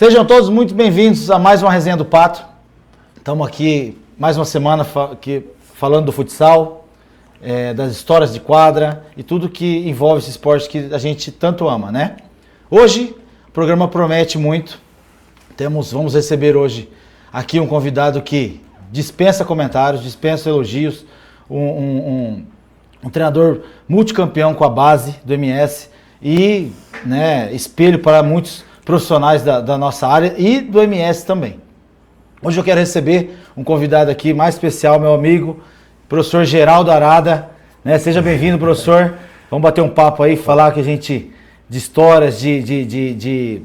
Sejam todos muito bem-vindos a mais uma Resenha do Pato. Estamos aqui mais uma semana falando do futsal, das histórias de quadra e tudo que envolve esse esporte que a gente tanto ama, né? Hoje o programa promete muito. Vamos receber hoje aqui um convidado que dispensa comentários, dispensa elogios, um treinador multicampeão com a base do MS e, né, espelho para muitos profissionais da nossa área e do MS também. Hoje eu quero receber um convidado aqui mais especial, meu amigo, professor Geraldo Arada, né? Seja bem-vindo, professor. Vamos bater um papo aí, falar de histórias, de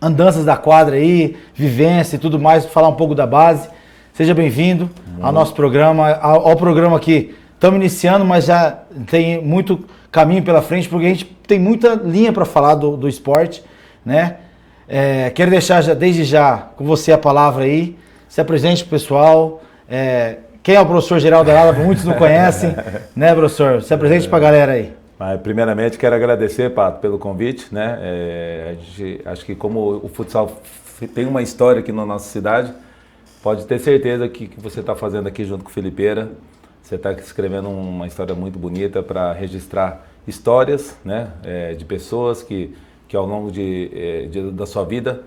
andanças da quadra aí, vivência e tudo mais, falar um pouco da base. Seja bem-vindo ao nosso programa, ao programa que estamos iniciando, mas já tem muito caminho pela frente, porque a gente tem muita linha para falar do esporte, né? Quero deixar desde já com você a palavra aí, se apresente pro pessoal. Quem é o professor Geraldo Arada? Muitos não conhecem, né, professor? Se apresente para a galera aí. Primeiramente, quero agradecer, Pato, pelo convite, né? Acho que como o futsal tem uma história aqui na nossa cidade, pode ter certeza que você está fazendo aqui junto com o Felipeira. Você está escrevendo uma história muito bonita para registrar histórias, né, de pessoas que ao longo da sua vida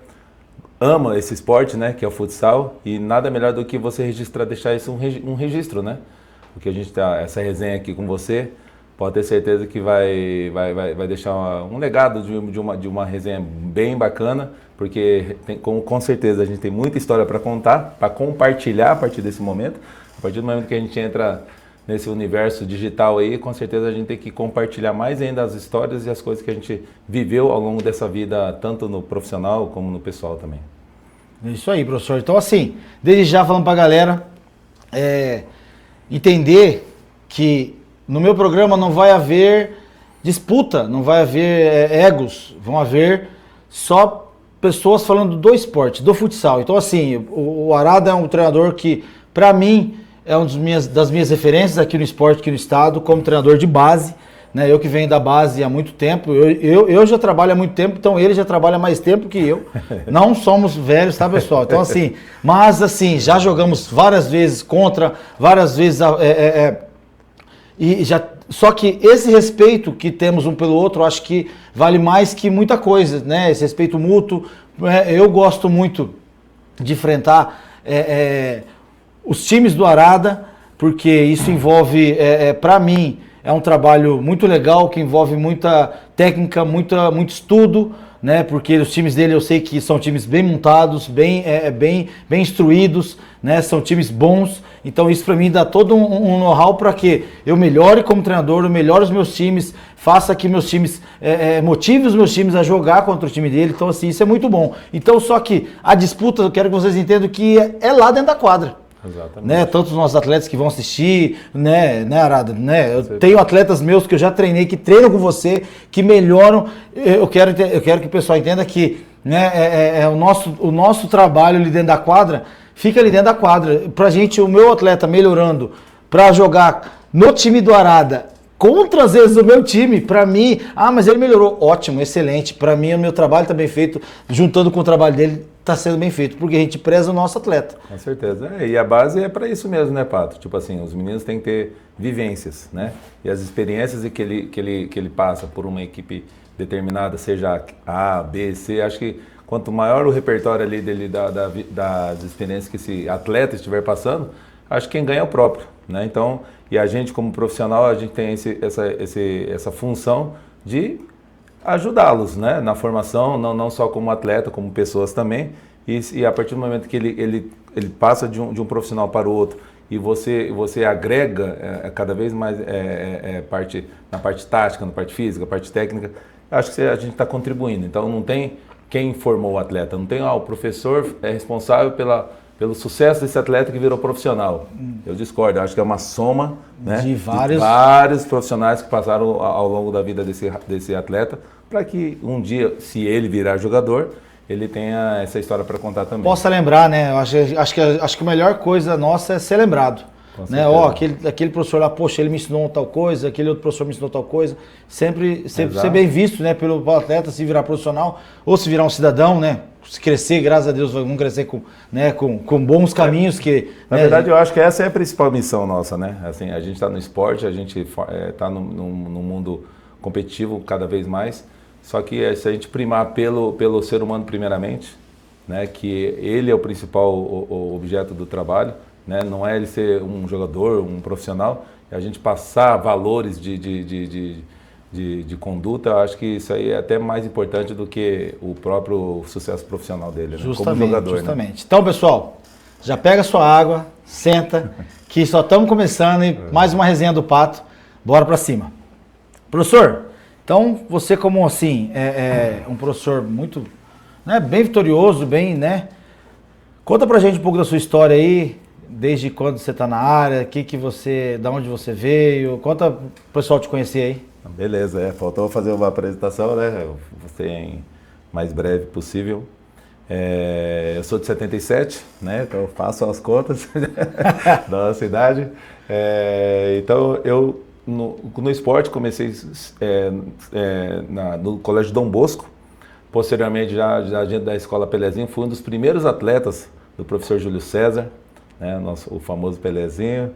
ama esse esporte, né, que é o futsal, e nada melhor do que você registrar, deixar isso um registro, né? Porque a gente tá essa resenha aqui com você, pode ter certeza que vai deixar um legado de uma resenha bem bacana, porque com certeza a gente tem muita história para contar, para compartilhar a partir desse momento. A partir do momento que a gente entra nesse universo digital aí, com certeza a gente tem que compartilhar mais ainda as histórias e as coisas que a gente viveu ao longo dessa vida, tanto no profissional como no pessoal também. É isso aí, professor. Então, assim, desde já falando para a galera, entender que no meu programa não vai haver disputa, não vai haver egos, vão haver só pessoas falando do esporte, do futsal. Então, assim, o Arada é um treinador que, para mim, é uma das minhas referências aqui no esporte, aqui no estado, como treinador de base, né? Eu que venho da base há muito tempo, eu já trabalho há muito tempo, então ele já trabalha há mais tempo que eu. Não somos velhos, tá, pessoal? Então, assim, mas assim, já jogamos várias vezes contra, várias vezes só que esse respeito que temos um pelo outro, acho que vale mais que muita coisa, né? Esse respeito mútuo. Eu gosto muito de enfrentar os times do Arada, porque isso envolve, para mim, é um trabalho muito legal, que envolve muita técnica, muito estudo, né? Porque os times dele eu sei que são times bem montados, bem instruídos, né? São times bons. Então isso para mim dá todo um know-how para que eu melhore como treinador, eu melhore os meus times, faça que meus times, motive os meus times a jogar contra o time dele. Então assim, isso é muito bom. Então só que a disputa, eu quero que vocês entendam que é lá dentro da quadra. Exatamente. Né? Tanto os nossos atletas que vão assistir, né, Arada, né? Eu tenho atletas meus que eu já treinei, que treinam com você, que melhoram. Eu quero que o pessoal entenda que, né, o nosso trabalho ali dentro da quadra, fica ali dentro da quadra. Pra gente, o meu atleta melhorando para jogar no time do Arada, contra às vezes o meu time, para mim, mas ele melhorou, ótimo, excelente. Para mim, o meu trabalho está bem feito, juntando com o trabalho dele, está sendo bem feito, porque a gente preza o nosso atleta. Com certeza. E a base é para isso mesmo, né, Pato? Tipo assim, os meninos têm que ter vivências, né? E as experiências que ele passa por uma equipe determinada, seja A, B, C, acho que quanto maior o repertório ali dele das experiências que esse atleta estiver passando, acho que quem ganha é o próprio, né? Então, e a gente como profissional, a gente tem essa função de ajudá-los, né, na formação, não só como atleta, como pessoas também, e a partir do momento que ele passa de um profissional para o outro e você agrega cada vez mais na parte tática, na parte física, na parte técnica, acho que a gente está contribuindo. Então não tem quem formou o atleta, não tem o professor é responsável pelo sucesso desse atleta que virou profissional. Eu discordo, eu acho que é uma soma, né, de vários profissionais que passaram ao longo da vida desse atleta, para que um dia, se ele virar jogador, ele tenha essa história para contar também. Possa lembrar, né? Eu acho que a melhor coisa nossa é ser lembrado. Né? Aquele professor lá, poxa, ele me ensinou tal coisa, aquele outro professor me ensinou tal coisa. Sempre ser bem visto, né, pelo atleta, se virar profissional ou se virar um cidadão, né? se crescer, graças a Deus, vamos crescer com, né, com bons caminhos que... Na né, verdade, eu acho que essa é a principal missão nossa, né? Assim, a gente está no esporte, a gente está no mundo competitivo cada vez mais, só que se a gente primar pelo ser humano primeiramente, né, que ele é o principal o objeto do trabalho, né, não é ele ser um jogador, um profissional, a gente passar valores de conduta, eu acho que isso aí é até mais importante do que o próprio sucesso profissional dele, né, justamente, como jogador. Justamente. Né? Então, pessoal, já pega sua água, senta, que só estamos começando e mais uma resenha do Pato, bora para cima. Professor, então você como assim, um professor muito, né, bem vitorioso, bem, né? Conta pra gente um pouco da sua história aí, desde quando você está na área, da onde você veio, conta pro pessoal te conhecer aí. Beleza, faltou fazer uma apresentação, né? Eu vou ser em mais breve possível. Eu sou de 77, né? Então eu faço as contas da nossa idade. Então eu no esporte comecei no Colégio Dom Bosco. Posteriormente, já dentro da Escola Pelezinho, fui um dos primeiros atletas do professor Júlio César, né, o famoso Pelezinho.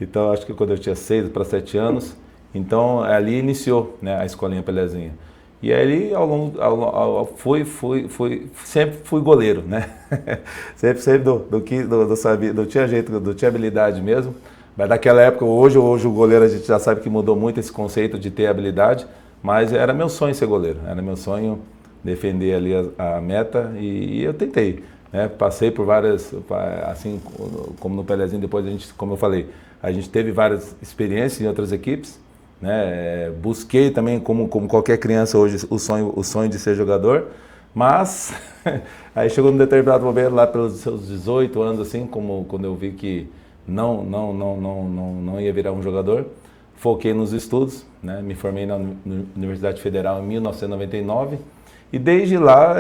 Então, acho que quando eu tinha 6 para 7 anos, então ali iniciou, né, a Escolinha Pelezinho. E aí, sempre fui goleiro, né? sempre tinha jeito, tinha habilidade mesmo. Mas naquela época, hoje o goleiro a gente já sabe que mudou muito esse conceito de ter habilidade, mas era meu sonho ser goleiro, era meu sonho defender ali a meta e eu tentei, né? Passei por várias, assim como no Pelezinho, depois como eu falei, a gente teve várias experiências em outras equipes, né? Busquei também, como qualquer criança hoje, o sonho de ser jogador, mas aí chegou num determinado momento, lá pelos seus 18 anos, assim, quando eu vi que não ia virar um jogador, foquei nos estudos, né? Me formei na Universidade Federal em 1999, e desde lá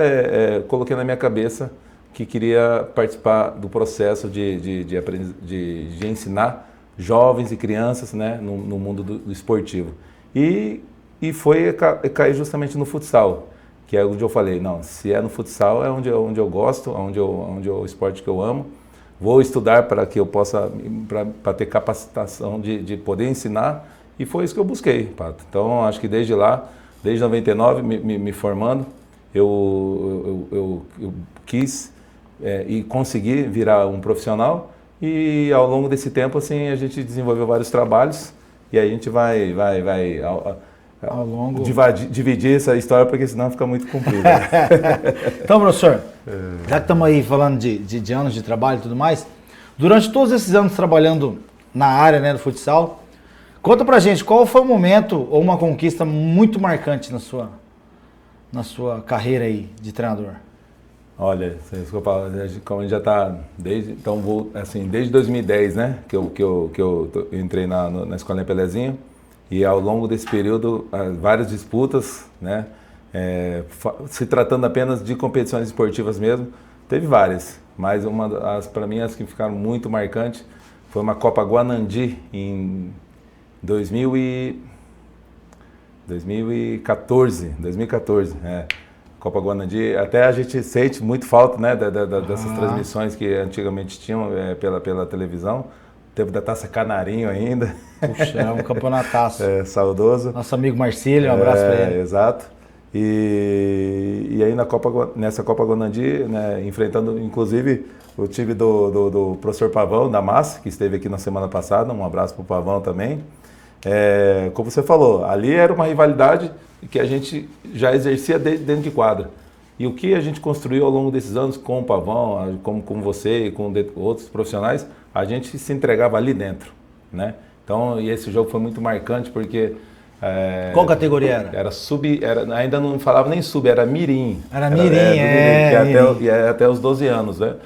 coloquei na minha cabeça que queria participar do processo de ensinar jovens e crianças, né, no mundo do esportivo. E cair justamente no futsal, que é onde eu falei, não, se é no futsal é onde eu gosto, onde é o esporte que eu amo. Vou estudar para que eu possa, para ter capacitação de poder ensinar, e foi isso que eu busquei, Pato. Então, acho que desde lá, desde 99, me formando, eu quis e consegui virar um profissional, e ao longo desse tempo assim a gente desenvolveu vários trabalhos, e aí a gente vai ao longo dividir essa história, porque senão fica muito comprido. Então, professor, já que estamos aí falando de anos de trabalho e tudo mais, durante todos esses anos trabalhando na área, né, do futsal, conta pra gente qual foi o momento ou uma conquista muito marcante na sua carreira aí de treinador. Olha, como a gente já está desde 2010, né, que eu entrei na Escolinha Pelezinho, e ao longo desse período várias disputas, né, se tratando apenas de competições esportivas mesmo, teve várias, mas para mim as que ficaram muito marcantes foi uma Copa Guanandi em 2014. Copa Guanandi, até a gente sente muito falta, né, dessas transmissões que antigamente tinham pela televisão. Tempo da Taça Canarinho ainda. Puxa, é um campeonataço. Saudoso. Nosso amigo Marcílio, um abraço para ele. Exato. E aí nessa Copa Guanandi, né, enfrentando inclusive o time do professor Pavão, da Massa, que esteve aqui na semana passada, um abraço para o Pavão também. Como você falou, ali era uma rivalidade que a gente já exercia dentro de quadra. E o que a gente construiu ao longo desses anos com o Pavão, com você e com outros profissionais, a gente se entregava ali dentro, né? Então, e esse jogo foi muito marcante porque... Qual categoria era? Ainda não falava nem sub, era mirim. Era mirim, que é até os 12 anos, né?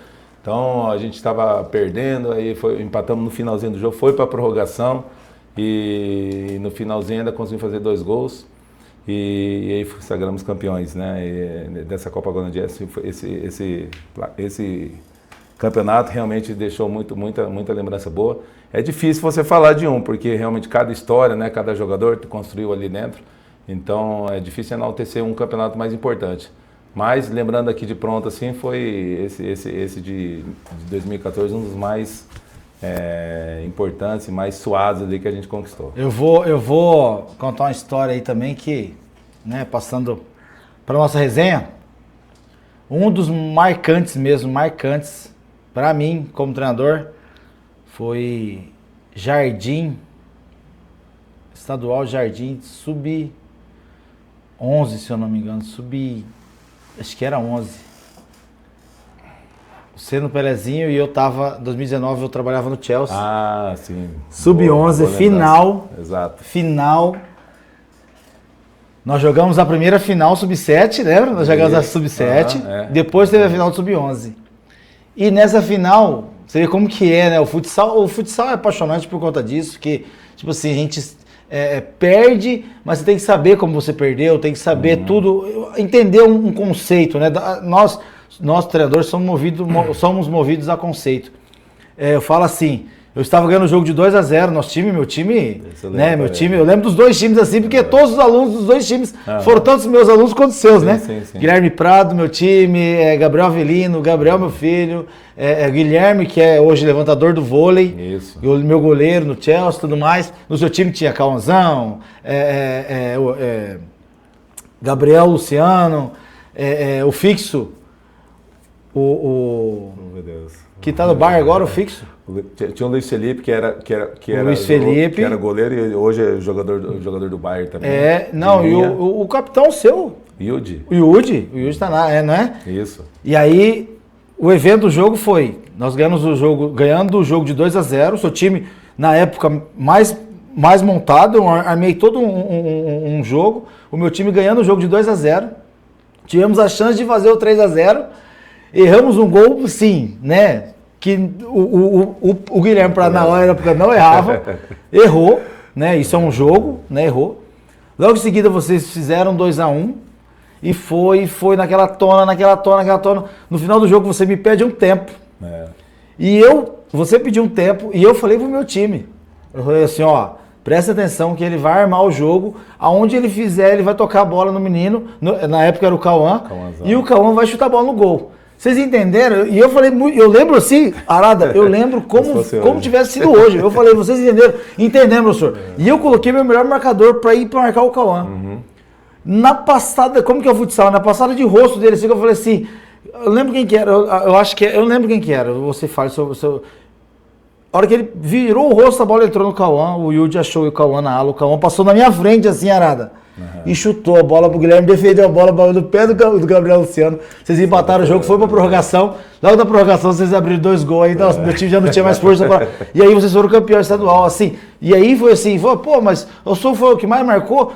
Então, a gente estava perdendo, aí empatamos no finalzinho do jogo, foi para a prorrogação, e no finalzinho ainda conseguimos fazer 2 gols. E aí sagramos campeões, né? Dessa Copa Guanandi. Esse campeonato realmente deixou muita lembrança boa. É difícil você falar de um, porque realmente cada história, né, cada jogador construiu ali dentro. Então é difícil enaltecer um campeonato mais importante. Mas, lembrando aqui de pronto, assim, foi esse de 2014 um dos mais importantes e mais suados ali que a gente conquistou. Eu vou contar uma história aí também que, né, passando para nossa resenha, um dos marcantes para mim como treinador foi Jardim, Estadual Jardim, sub-11, se eu não me engano, acho que era 11. Você no Pelezinho e eu tava, em 2019 eu trabalhava no Chelsea. Ah, sim. Sub-11, final. Exato. Final. Nós jogamos a primeira final sub-7, lembra? Nós jogamos a sub-7, depois teve a final do sub-11. E nessa final, você vê como que é, né? O futsal é apaixonante por conta disso, que, tipo assim, a gente perde, mas você tem que saber como você perdeu, tem que saber tudo, entender um conceito, né? Nós treinadores somos movidos a conceito. Eu falo assim, eu estava ganhando o jogo de 2-0, meu time, né? Meu time, eu lembro dos dois times assim, porque todos os alunos dos dois times foram tanto os meus alunos quanto os seus, né? Sim. Guilherme Prado, meu time, Gabriel Avelino, Gabriel, meu filho, Guilherme, que é hoje levantador do vôlei, isso. O meu goleiro no Chelsea e tudo mais. No seu time tinha Cauãzão, Gabriel Luciano, o Fixo, Meu Deus. Que tá no bar agora, o Fixo. Tinha o Luiz Felipe, que era Felipe, que era goleiro e hoje é jogador do Bayern também. E o capitão seu. Yudi. O Yudi tá lá, não é? Isso. E aí, o evento do jogo foi, nós ganhando o jogo de 2-0, o seu time, na época, mais montado, eu armei todo um jogo, o meu time ganhando o jogo de 2-0, tivemos a chance de fazer o 3-0, erramos um gol, sim, né? Que o Guilherme, na época, não errava, errou, né? Isso é um jogo, né? Errou. Logo em seguida, vocês fizeram 2-1 e foi naquela tona. No final do jogo, você me pede um tempo. Você pediu um tempo e eu falei pro meu time. Eu falei assim, ó, presta atenção que ele vai armar o jogo, aonde ele fizer, ele vai tocar a bola no menino, na época era o Cauã, e o Cauã vai chutar a bola no gol. Vocês entenderam? E eu falei, eu lembro assim, Arada, eu lembro como tivesse sido hoje. Eu falei, vocês entenderam? Entendemos, professor. E eu coloquei meu melhor marcador para ir para marcar o Cauã. Na passada, como que é o futsal? Na passada de rosto dele, assim, eu falei assim, eu lembro quem que era, eu lembro quem que era, você fala sobre... A hora que ele virou o rosto, a bola entrou no Cauã, o Yudi achou o Cauã na ala, o Cauã passou na minha frente assim, Arada. E chutou a bola pro Guilherme, defendeu a bola no pé do Gabriel Luciano. Vocês empataram o jogo, foi pra prorrogação. Logo da prorrogação vocês abriram 2 gols aí, então meu time já não tinha mais força pra... E aí vocês foram campeão estadual, assim. E aí foi assim, pô, mas foi o que mais marcou.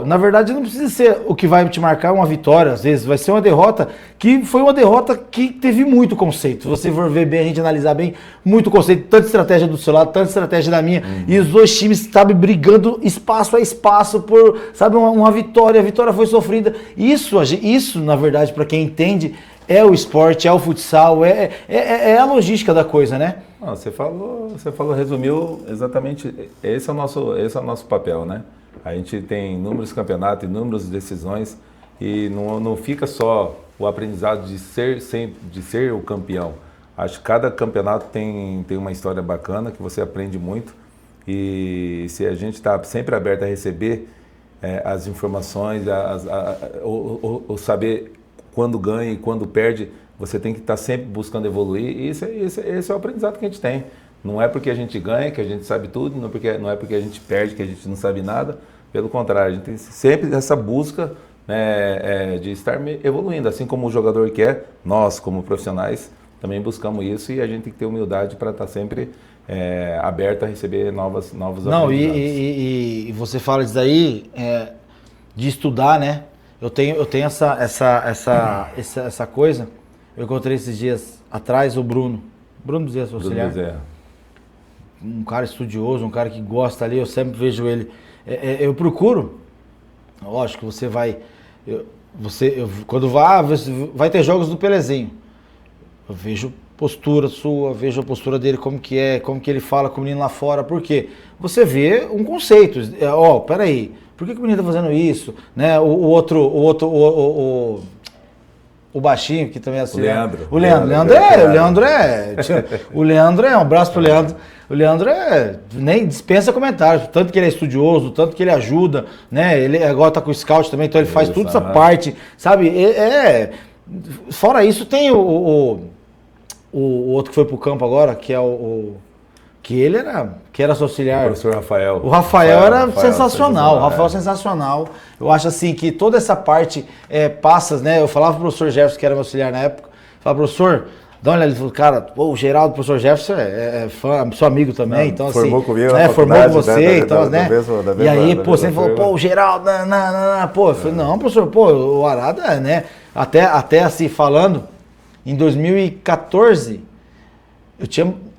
Na verdade não precisa ser o que vai te marcar uma vitória, às vezes vai ser uma derrota, que foi uma derrota que teve muito conceito. Se você for ver bem, a gente analisar bem, muito conceito, tanta estratégia do seu lado, tanta estratégia da minha, e os dois times, sabe, brigando espaço a espaço por, sabe, uma vitória, a vitória foi sofrida. Isso na verdade, para quem entende, é o esporte, é o futsal, é a logística da coisa, né? Não, você falou, resumiu exatamente, esse é o nosso papel, né? A gente tem inúmeros campeonatos, inúmeras decisões e não fica só o aprendizado de ser o campeão. Acho que cada campeonato tem uma história bacana que você aprende muito e se a gente está sempre aberto a receber as informações, o saber quando ganha e quando perde, você tem que estar sempre buscando evoluir e esse é o aprendizado que a gente tem. Não é porque a gente ganha que a gente sabe tudo, não é porque a gente perde que a gente não sabe nada. Pelo contrário, a gente tem sempre essa busca, né, de estar evoluindo. Assim como o jogador quer, nós como profissionais também buscamos isso e a gente tem que ter humildade para estar sempre aberto a receber novos aprendizados. E você fala disso aí, de estudar, né? Eu tenho essa coisa. Eu encontrei esses dias atrás o Bruno Bezerra, seu auxiliar. Um cara estudioso, um cara que gosta ali, eu sempre vejo ele. Eu procuro, lógico, você vai. Quando vai ter jogos do Pelezinho, eu vejo postura sua, vejo a postura dele, como que ele fala com o menino lá fora, por quê? Você vê um conceito, peraí, por que o menino tá fazendo isso? Né? o baixinho, que também é O Leandro. O Leandro é, um abraço pro Leandro. O Leandro nem dispensa comentários, tanto que ele é estudioso, tanto que ele ajuda, né? Ele agora tá com o scout também, então ele faz toda essa parte, sabe? Fora isso, tem o outro que foi pro campo agora, que é que era auxiliar. O professor Rafael. O Rafael era sensacional. O Rafael é sensacional. Eu acho assim que toda essa parte passa, né? Eu falava pro professor Jefferson, que era meu auxiliar na época, falava, professor, dá uma olhada, ele falou, cara, o Geraldo, o professor Jefferson é fã, sou amigo também, então assim. Formou comigo, formou com você, então, né? E aí, você falou, pô, o Geraldo, pô, eu falei, não, professor, pô, o Arada, né? Até assim, falando, em 2014,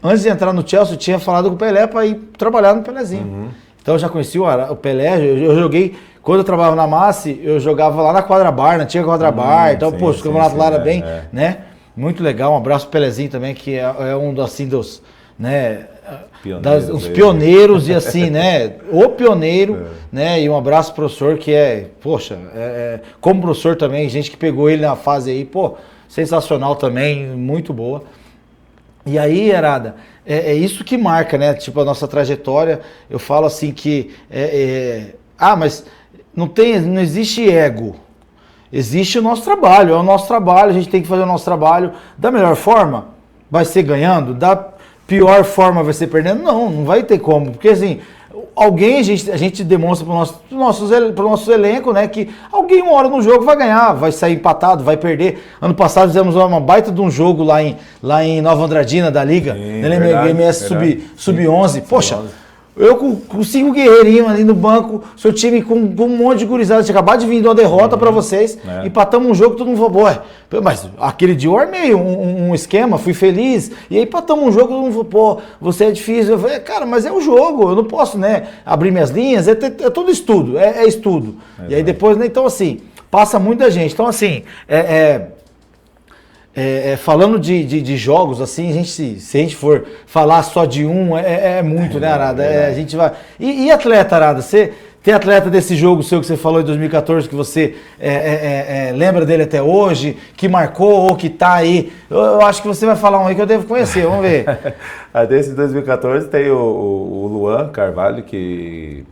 antes de entrar no Chelsea, eu tinha falado com o Pelé para ir trabalhar no Pelézinho. Uhum. Então eu já conheci o Pelé, eu joguei, quando eu trabalhava na Massi, eu jogava lá na Quadra Bar, na antiga Quadra Bar, então, pô, os campeonatos lá era bem, né? Muito legal, um abraço pro Pelezinho também, que é um assim dos, né, os pioneiros e assim, né, o pioneiro, né, e um abraço pro professor que poxa, como professor também, gente que pegou ele na fase aí, pô, sensacional também, muito boa. E aí, Arada, é isso que marca, né, tipo a nossa trajetória. Eu falo assim que, mas não existe ego. Existe o nosso trabalho, é o nosso trabalho, a gente tem que fazer o nosso trabalho da melhor forma, vai ser ganhando, da pior forma vai ser perdendo, não vai ter como, porque assim, alguém, a gente demonstra para o nosso elenco, né, que alguém uma hora no jogo vai ganhar, vai sair empatado, vai perder. Ano passado fizemos uma baita de um jogo lá em Nova Andradina da Liga, MS Sub-11, poxa, eu com 5 guerreirinhos ali no banco, seu time com um monte de gurizada, tinha acabado de vir de uma derrota para vocês, empatamos um jogo, todo mundo falou, mas aquele dia eu armei um esquema, fui feliz, e aí empatamos um jogo, todo mundo falou, você é difícil. Eu falei, cara, mas é o jogo, eu não posso, né, abrir minhas linhas, é tudo estudo, é estudo. E aí depois, né, então assim, passa muita gente, então assim, falando de jogos, assim, se a gente for falar só de um, muito, né, Arada? A gente vai. E atleta, Arada? Você tem atleta desse jogo seu que você falou em 2014, que você lembra dele até hoje, que marcou ou que tá aí? Eu acho que você vai falar um aí que eu devo conhecer, vamos ver. Desse 2014 tem o Luan Carvalho, que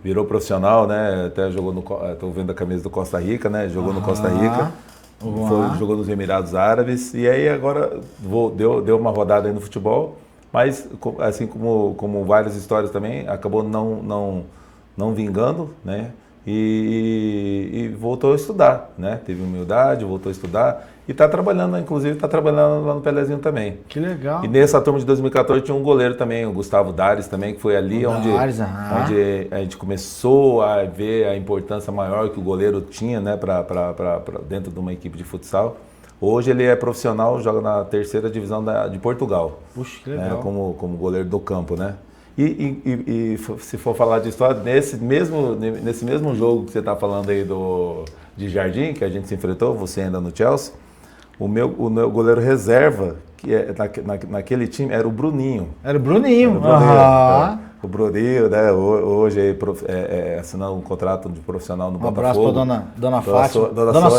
virou profissional, né? Até jogou tô vendo a camisa do Costa Rica, né? Jogou no Costa Rica. Jogou nos Emirados Árabes e aí agora deu uma rodada aí no futebol, mas assim como várias histórias também, acabou não vingando, né? E voltou a estudar, né? Teve humildade, voltou a estudar e está trabalhando, inclusive está trabalhando lá no Pelezinho também. Que legal. E nessa turma de 2014 tinha um goleiro também, o Gustavo Dares também, que foi ali onde a gente começou a ver a importância maior que o goleiro tinha, né, para dentro de uma equipe de futsal. Hoje ele é profissional, joga na 3ª divisão de Portugal. Puxa, que legal. Né, como goleiro do campo, né? E se for falar de história, nesse mesmo jogo que você está falando aí de Jardim, que a gente se enfrentou, você ainda no Chelsea, o meu goleiro reserva, que naquele time, era o Bruninho. Era o Bruninho. O Bruninho, né, hoje assinando um contrato de profissional no Botafogo. Um abraço para dona Fátima. Dona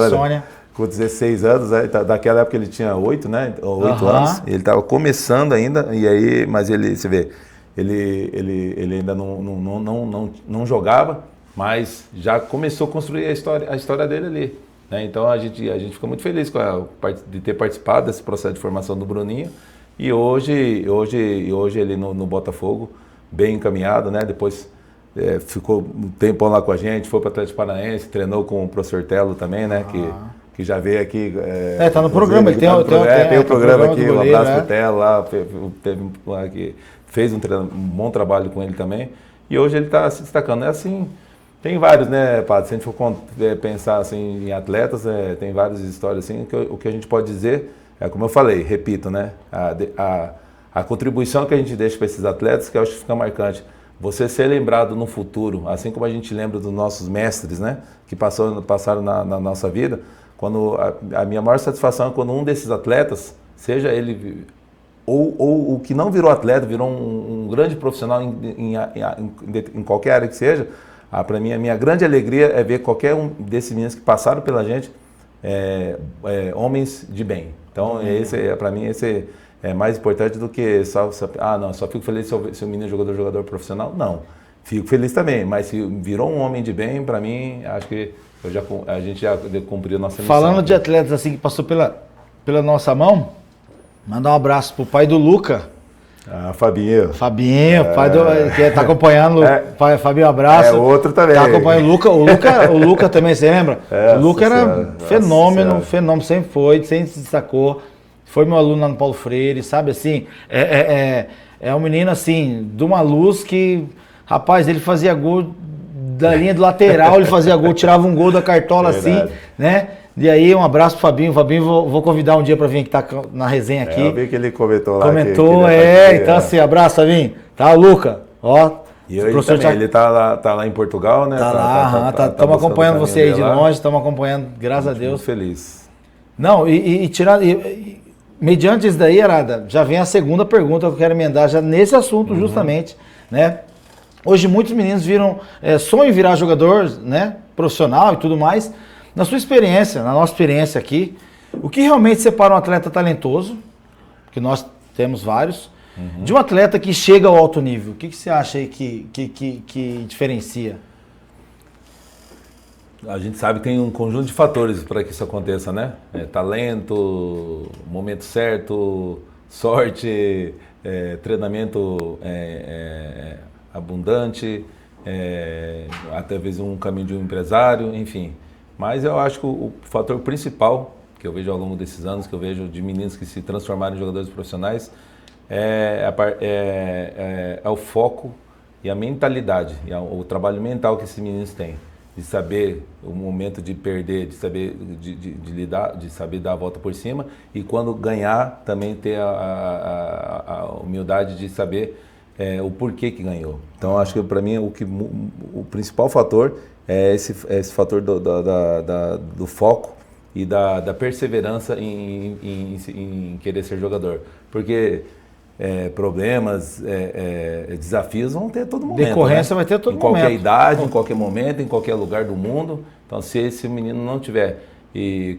Sônia. Com 16 anos, né? Daquela época ele tinha 8, né? 8 anos. Ele estava começando ainda, e aí, mas você vê, ele ainda não jogava, mas já começou a construir a história dele ali. Né? Então a gente fica muito feliz de ter participado desse processo de formação do Bruninho. E hoje ele no Botafogo, bem encaminhado, né? Depois ficou um tempão lá com a gente, foi para o Atlético Paranaense, treinou com o professor Telo também, né? Que já veio aqui. Tá no programa, ele tem o programa aqui, um abraço pro Telo lá, fez um bom trabalho com ele também. E hoje ele está se destacando. É assim, tem vários, né, Padre? Se a gente for pensar assim, em atletas, tem várias histórias assim, o que a gente pode dizer é, como eu falei, repito, né? A contribuição que a gente deixa para esses atletas, que eu acho que fica marcante. Você ser lembrado no futuro, assim como a gente lembra dos nossos mestres, né? Que passaram na nossa vida. Quando a minha maior satisfação é quando um desses atletas, seja ele ou o que não virou atleta, virou um grande profissional em qualquer área que seja, para mim a minha grande alegria é ver qualquer um desses meninos que passaram pela gente homens de bem. Então, para mim, esse é mais importante do que só fico feliz se o menino é jogador profissional. Não, fico feliz também, mas se virou um homem de bem, para mim, acho que a gente já cumpriu a nossa missão. Falando de atletas assim que passou pela nossa mão, mandar um abraço pro pai do Luca. Fabinho. Pai que tá acompanhando. Fabinho, um abraço. Outro também. Tá acompanhando o Luca também, você lembra? O Luca era fenômeno, sempre foi, sempre se destacou. Foi meu aluno lá no Paulo Freire, sabe assim? É um menino assim, de uma luz que, rapaz, ele fazia gol da linha do lateral, ele fazia gol, tirava um gol da cartola assim, né? E aí, um abraço pro Fabinho. Fabinho, vou convidar um dia para vir que tá na resenha aqui. Eu vi que ele comentou lá. Comentou, então assim, abraço, Fabinho. Tá, Luca? Ó. E ele também, ele tá lá em Portugal, né? Tá lá, estamos acompanhando você aí de longe, estamos acompanhando, graças a Deus. Muito feliz. Não, mediante isso daí, Arada, já vem a segunda pergunta que eu quero emendar já nesse assunto justamente, né? Hoje muitos meninos sonham em virar jogador, né? Profissional e tudo mais. Na sua experiência, na nossa experiência aqui, o que realmente separa um atleta talentoso, que nós temos vários, de um atleta que chega ao alto nível? O que você acha aí que diferencia? A gente sabe que tem um conjunto de fatores para que isso aconteça, né? Talento, momento certo, sorte, treinamento abundante, até vezes um caminho de um empresário, enfim. Mas eu acho que o fator principal que eu vejo ao longo desses anos, que eu vejo de meninos que se transformaram em jogadores profissionais, é o foco e a mentalidade, e o trabalho mental que esses meninos têm. De saber o momento de perder, de saber de lidar, de saber dar a volta por cima, e quando ganhar também ter a humildade de saber o porquê que ganhou. Então acho que para mim o principal fator é esse fator do foco e da perseverança em querer ser jogador. Porque problemas, desafios vão ter a todo momento. Decorrência, né? Vai ter a todo momento. Em qualquer idade, em qualquer momento, em qualquer lugar do mundo. Então, se esse menino não tiver, e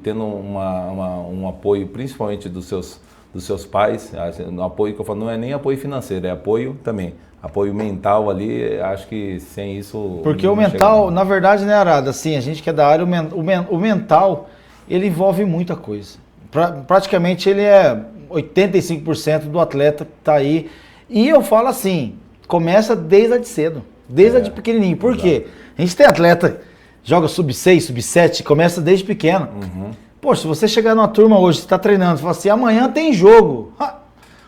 tendo um apoio, principalmente dos seus pais, o apoio que eu falo não é nem apoio financeiro, é apoio também. Apoio mental ali, acho que sem isso... Porque o mental, na verdade, né, Arada, assim, a gente que é da área, o mental, ele envolve muita coisa. Praticamente ele é 85% do atleta que está aí. E eu falo assim, começa desde a de cedo, desde a de pequenininho. Por quê? A gente tem atleta, joga sub-6, sub-7, começa desde pequeno. Poxa, se você chegar numa turma hoje, você está treinando, você fala assim, amanhã tem jogo.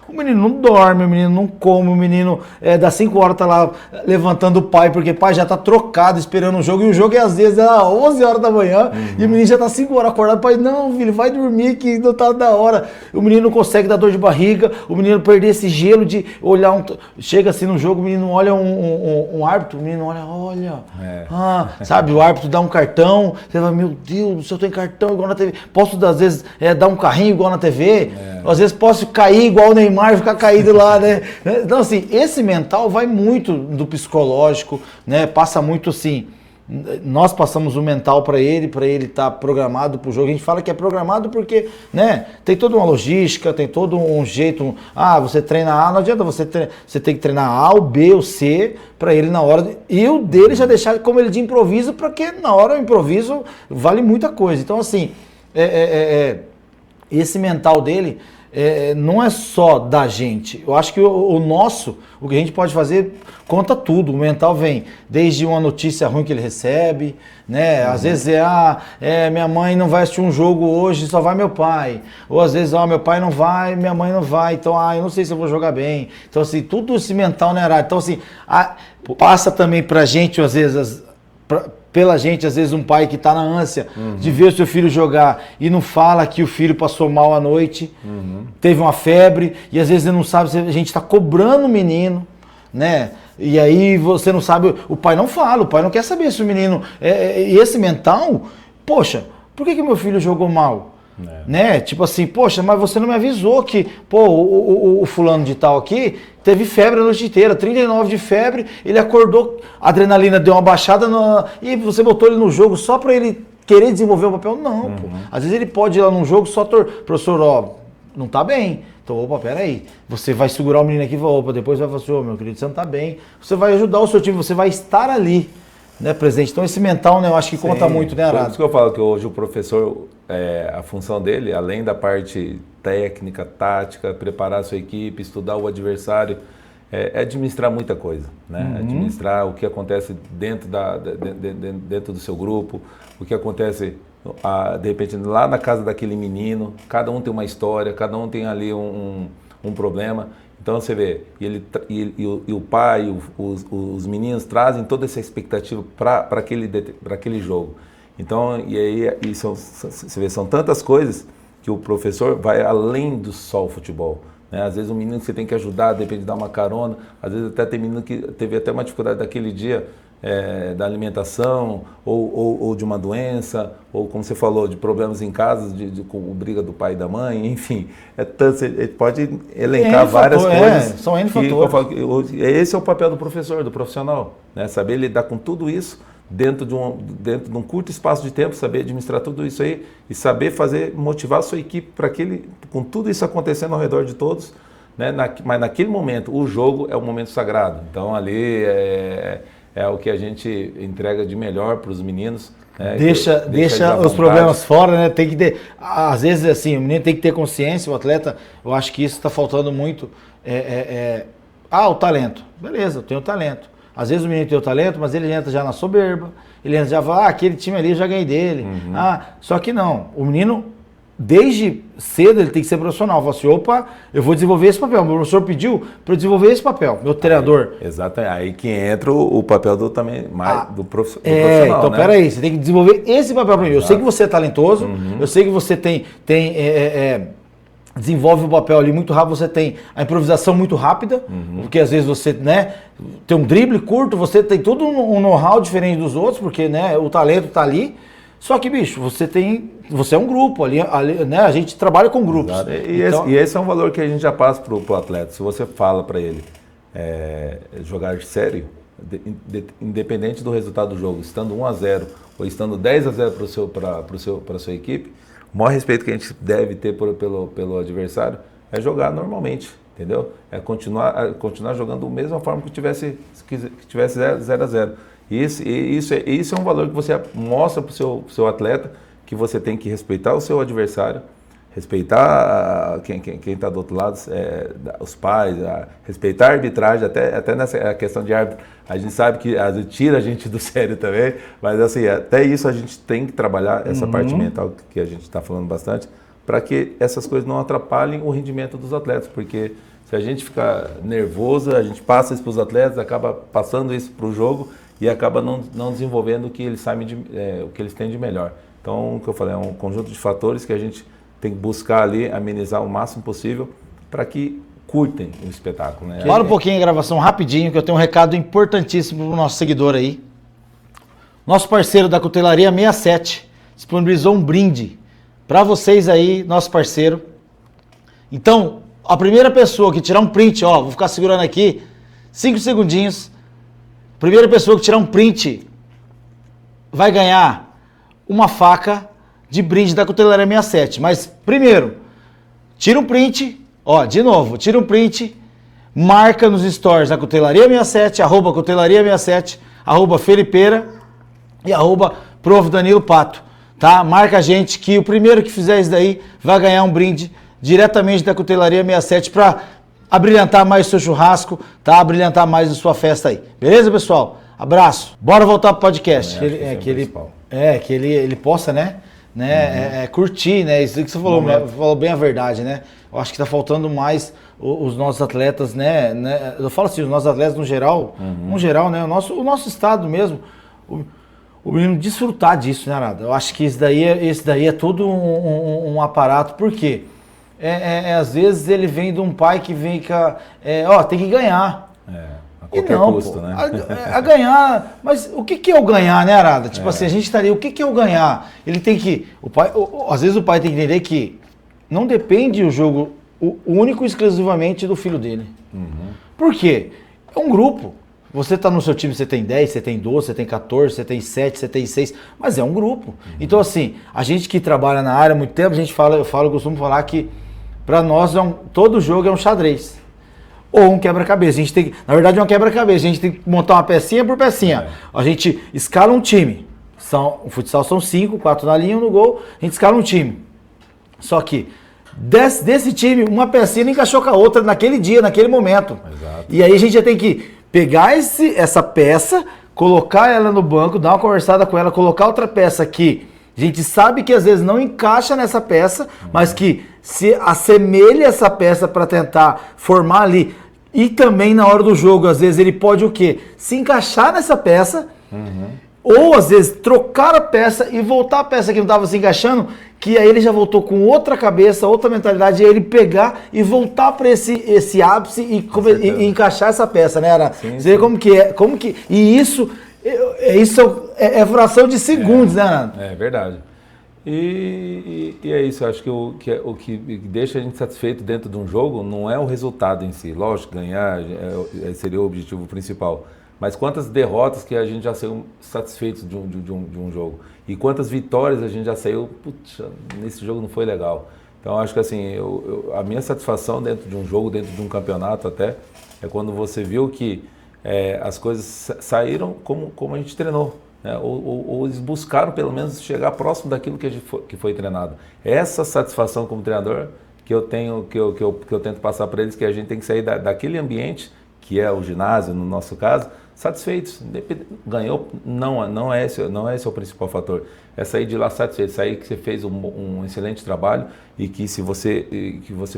O menino não dorme, o menino não come, o menino das 5 horas tá lá levantando o pai, porque o pai já tá trocado esperando o jogo, e o jogo às vezes 11 horas da manhã, e o menino já tá 5 horas acordado, o pai, não, filho, vai dormir que não tá da hora. O menino não consegue dar dor de barriga, o menino perder esse gelo de olhar, chega assim no jogo, o menino olha um árbitro, o menino olha, sabe, o árbitro dá um cartão, você fala, meu Deus, se eu tenho cartão igual na TV, posso às vezes dar um carrinho igual na TV, às vezes posso cair igual o Neymar, ficar caído lá, né? Então, assim, esse mental vai muito do psicológico, né? Passa muito assim. Nós passamos o mental para ele estar programado para o jogo. A gente fala que é programado porque, né? Tem toda uma logística, tem todo um jeito. Você treina A, não adianta você tem que treinar A, o B, o C, para ele na hora. E o dele já deixar como ele de improviso, porque na hora o improviso vale muita coisa. Então, assim, esse mental dele. Não é só da gente. Eu acho que o que a gente pode fazer, conta tudo. O mental vem desde uma notícia ruim que ele recebe, né? Às vezes minha mãe não vai assistir um jogo hoje, só vai meu pai. Ou às vezes, meu pai não vai, minha mãe não vai, então, eu não sei se eu vou jogar bem. Então, assim, tudo esse mental, né, Arada? Então, assim, passa também pra gente, às vezes, pela gente, às vezes um pai que está na ânsia de ver o seu filho jogar e não fala que o filho passou mal à noite, teve uma febre, e às vezes ele não sabe, a gente está cobrando o menino, né? E aí você não sabe, o pai não fala, o pai não quer saber se o menino... E esse mental, poxa, por que meu filho jogou mal? Né? Tipo assim, poxa, mas você não me avisou que o fulano de tal aqui teve febre a noite inteira, 39 de febre, ele acordou, a adrenalina deu uma baixada e você botou ele no jogo só para ele querer desenvolver o papel. Não, pô. Às vezes ele pode ir lá num jogo só, professor, ó, não tá bem. Então, opa, peraí. Você vai segurar o menino aqui e falar, opa, depois vai falar assim, ô, meu querido, você não tá bem. Você vai ajudar o seu time, você vai estar ali, né, presente. Então, esse mental, né, eu acho que conta muito, né, Arado? Por isso que eu falo que hoje o professor, a função dele, além da parte técnica, tática, preparar a sua equipe, estudar o adversário, é administrar muita coisa, né? Administrar o que acontece dentro do seu grupo, o que acontece, de repente, lá na casa daquele menino. Cada um tem uma história, cada um tem ali um problema. Então você vê, e o pai, os meninos trazem toda essa expectativa para aquele jogo. Então, você vê, são tantas coisas que o professor vai além do só o futebol. Às vezes um menino que você tem que ajudar, depende de dar uma carona, às vezes até tem menino que teve até uma dificuldade daquele dia da alimentação, ou de uma doença, ou como você falou, de problemas em casa, com briga do pai e da mãe, enfim. Ele pode elencar várias coisas. São N fatores. Esse é o papel do professor, do profissional, né? Saber lidar com tudo isso dentro de um curto espaço de tempo, saber administrar tudo isso aí e saber motivar a sua equipe para com tudo isso acontecendo ao redor de todos, né? Mas naquele momento, o jogo é o momento sagrado. Então ali é o que a gente entrega de melhor para os meninos. Né? Deixa os problemas fora, né? Tem que ter, às vezes assim, o menino tem que ter consciência, o atleta, eu acho que isso está faltando muito. O talento. Beleza, eu tenho talento. Às vezes o menino tem o talento, mas ele entra já na soberba, ele entra já fala, aquele time ali eu já ganhei dele. Só que não, o menino, desde cedo, ele tem que ser profissional. Fala assim, opa, eu vou desenvolver esse papel. Meu professor pediu para eu desenvolver esse papel, meu treinador. Exatamente, aí que entra o papel do profissional. Então, né? Peraí, você tem que desenvolver esse papel para mim. Eu sei que você é talentoso, eu sei que você desenvolve o papel ali muito rápido, você tem a improvisação muito rápida, porque às vezes você, né, tem um drible curto, você tem todo um know-how diferente dos outros, porque, né, o talento está ali. Só que, bicho, você é um grupo ali, né, a gente trabalha com grupos. E esse é um valor que a gente já passa para o atleta. Se você fala para ele jogar sério, independente do resultado do jogo, estando 1-0 ou estando 10-0 para a sua equipe, o maior respeito que a gente deve ter pelo adversário é jogar normalmente, entendeu? É continuar jogando da mesma forma que tivesse 0-0. Isso é um valor que você mostra para o seu atleta, que você tem que respeitar o seu adversário, respeitar quem está do outro lado, os pais, respeitar a arbitragem, até nessa questão de árbitro. A gente sabe que às vezes tira a gente do sério também, mas assim, até isso a gente tem que trabalhar, essa parte mental que a gente está falando bastante, para que essas coisas não atrapalhem o rendimento dos atletas, porque se a gente ficar nervoso, a gente passa isso para os atletas, acaba passando isso para o jogo e acaba não desenvolvendo o que eles sabem, o que eles têm de melhor. Então, o que eu falei, é um conjunto de fatores que a gente tem que buscar ali amenizar o máximo possível para que curtem o espetáculo. Né? Para um pouquinho a gravação rapidinho, que eu tenho um recado importantíssimo para o nosso seguidor aí. Nosso parceiro da Cutelaria 67 disponibilizou um brinde para vocês aí, nosso parceiro. Então, a primeira pessoa que tirar um print, vou ficar segurando aqui 5 segundinhos. Primeira pessoa que tirar um print vai ganhar uma faca de brinde da Cutelaria 67. Mas primeiro, tira um print, de novo, tira um print, marca nos stories da Cutelaria 67, @Cutelaria 67, @Felipeira e @Prof. Danilo Pato, tá? Marca a gente que o primeiro que fizer isso daí vai ganhar um brinde diretamente da Cutelaria 67 para abrilhantar mais o seu churrasco, tá? Abrilhantar mais a sua festa aí. Beleza, pessoal? Abraço. Bora voltar pro podcast. Que ele possa, né? Curtir, né? Isso que você falou bem a verdade, né? Eu acho que tá faltando mais os nossos atletas, né? Eu falo assim, os nossos atletas no geral, né? O nosso estado mesmo, o menino desfrutar disso, né, Arada? Eu acho que esse daí é todo um aparato, por quê? Às vezes ele vem de um pai que vem com tem que ganhar. A qualquer custo, né? A ganhar, mas o que é o ganhar, né, Arada? Tipo assim, a gente estaria, o que é o ganhar? Ele tem que, às vezes o pai tem que entender que não depende o jogo único e exclusivamente do filho dele. Por quê? É um grupo. Você tá no seu time, você tem 10, você tem 12, você tem 14, você tem 7, você tem 6, mas é um grupo. Então, assim, a gente que trabalha na área há muito tempo, a gente fala, eu costumo falar que para nós todo jogo é um xadrez. Ou um quebra-cabeça. A gente tem, na verdade, é um quebra-cabeça. A gente tem que montar uma pecinha por pecinha. A gente escala um time. O futsal são 5, 4 na linha, 1 no gol. A gente escala um time. Só que desse time, uma pecinha não encaixou com a outra naquele dia, naquele momento. Exato. E aí a gente já tem que pegar essa peça, colocar ela no banco, dar uma conversada com ela, colocar outra peça que a gente sabe que às vezes não encaixa nessa peça, mas que se assemelha essa peça para tentar formar ali. E também na hora do jogo, às vezes ele pode o quê? Se encaixar nessa peça, ou às vezes trocar a peça e voltar a peça que não estava se encaixando, que aí ele já voltou com outra cabeça, outra mentalidade, e aí ele pegar e voltar para esse ápice e encaixar essa peça, né, Ara? Sim, Você vê como que... E isso é fração de segundos, né, Ara? É verdade. E é isso, eu acho que o que deixa a gente satisfeito dentro de um jogo não é o resultado em si. Lógico, ganhar seria o objetivo principal. Mas quantas derrotas que a gente já saiu satisfeitos de um jogo. E quantas vitórias a gente já saiu, putz, nesse jogo não foi legal. Então acho que assim, a minha satisfação dentro de um jogo, dentro de um campeonato até, é quando você viu que as coisas saíram como a gente treinou. Ou eles buscaram pelo menos chegar próximo daquilo que foi treinado. Essa satisfação como treinador que eu tenho, que eu tento passar para eles, que a gente tem que sair daquele ambiente, que é o ginásio, no nosso caso, satisfeitos. Ganhou, não é esse o principal fator. É sair de lá satisfeito, sair que você fez um excelente trabalho e que se você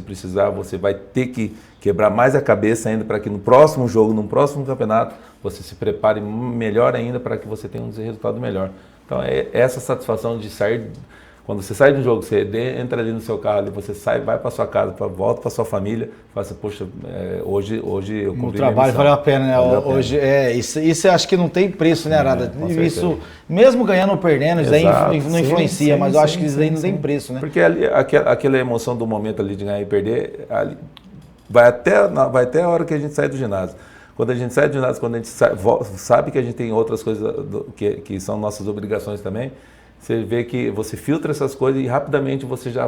precisar, você vai ter que quebrar mais a cabeça ainda para que no próximo jogo, no próximo campeonato, você se prepare melhor ainda para que você tenha um resultado melhor. Então é essa satisfação de sair. Quando você sai de um jogo, você entra ali no seu carro, você sai, vai para sua casa, volta para sua família, fala assim, poxa, hoje eu cumpri. O trabalho valeu a pena, né? Valeu a pena. Hoje, isso eu acho que não tem preço, né, Arada? Isso, certeza. mesmo ganhando ou perdendo, isso daí Exato. não influencia, Sim, mas eu acho que sim, isso daí não sim. tem preço, né? Porque aquela emoção do momento ali de ganhar e perder, vai até a hora que a gente sai do ginásio. Quando a gente sai do ginásio, quando a gente sabe que a gente tem outras coisas que são nossas obrigações também, você vê que você filtra essas coisas e rapidamente você já,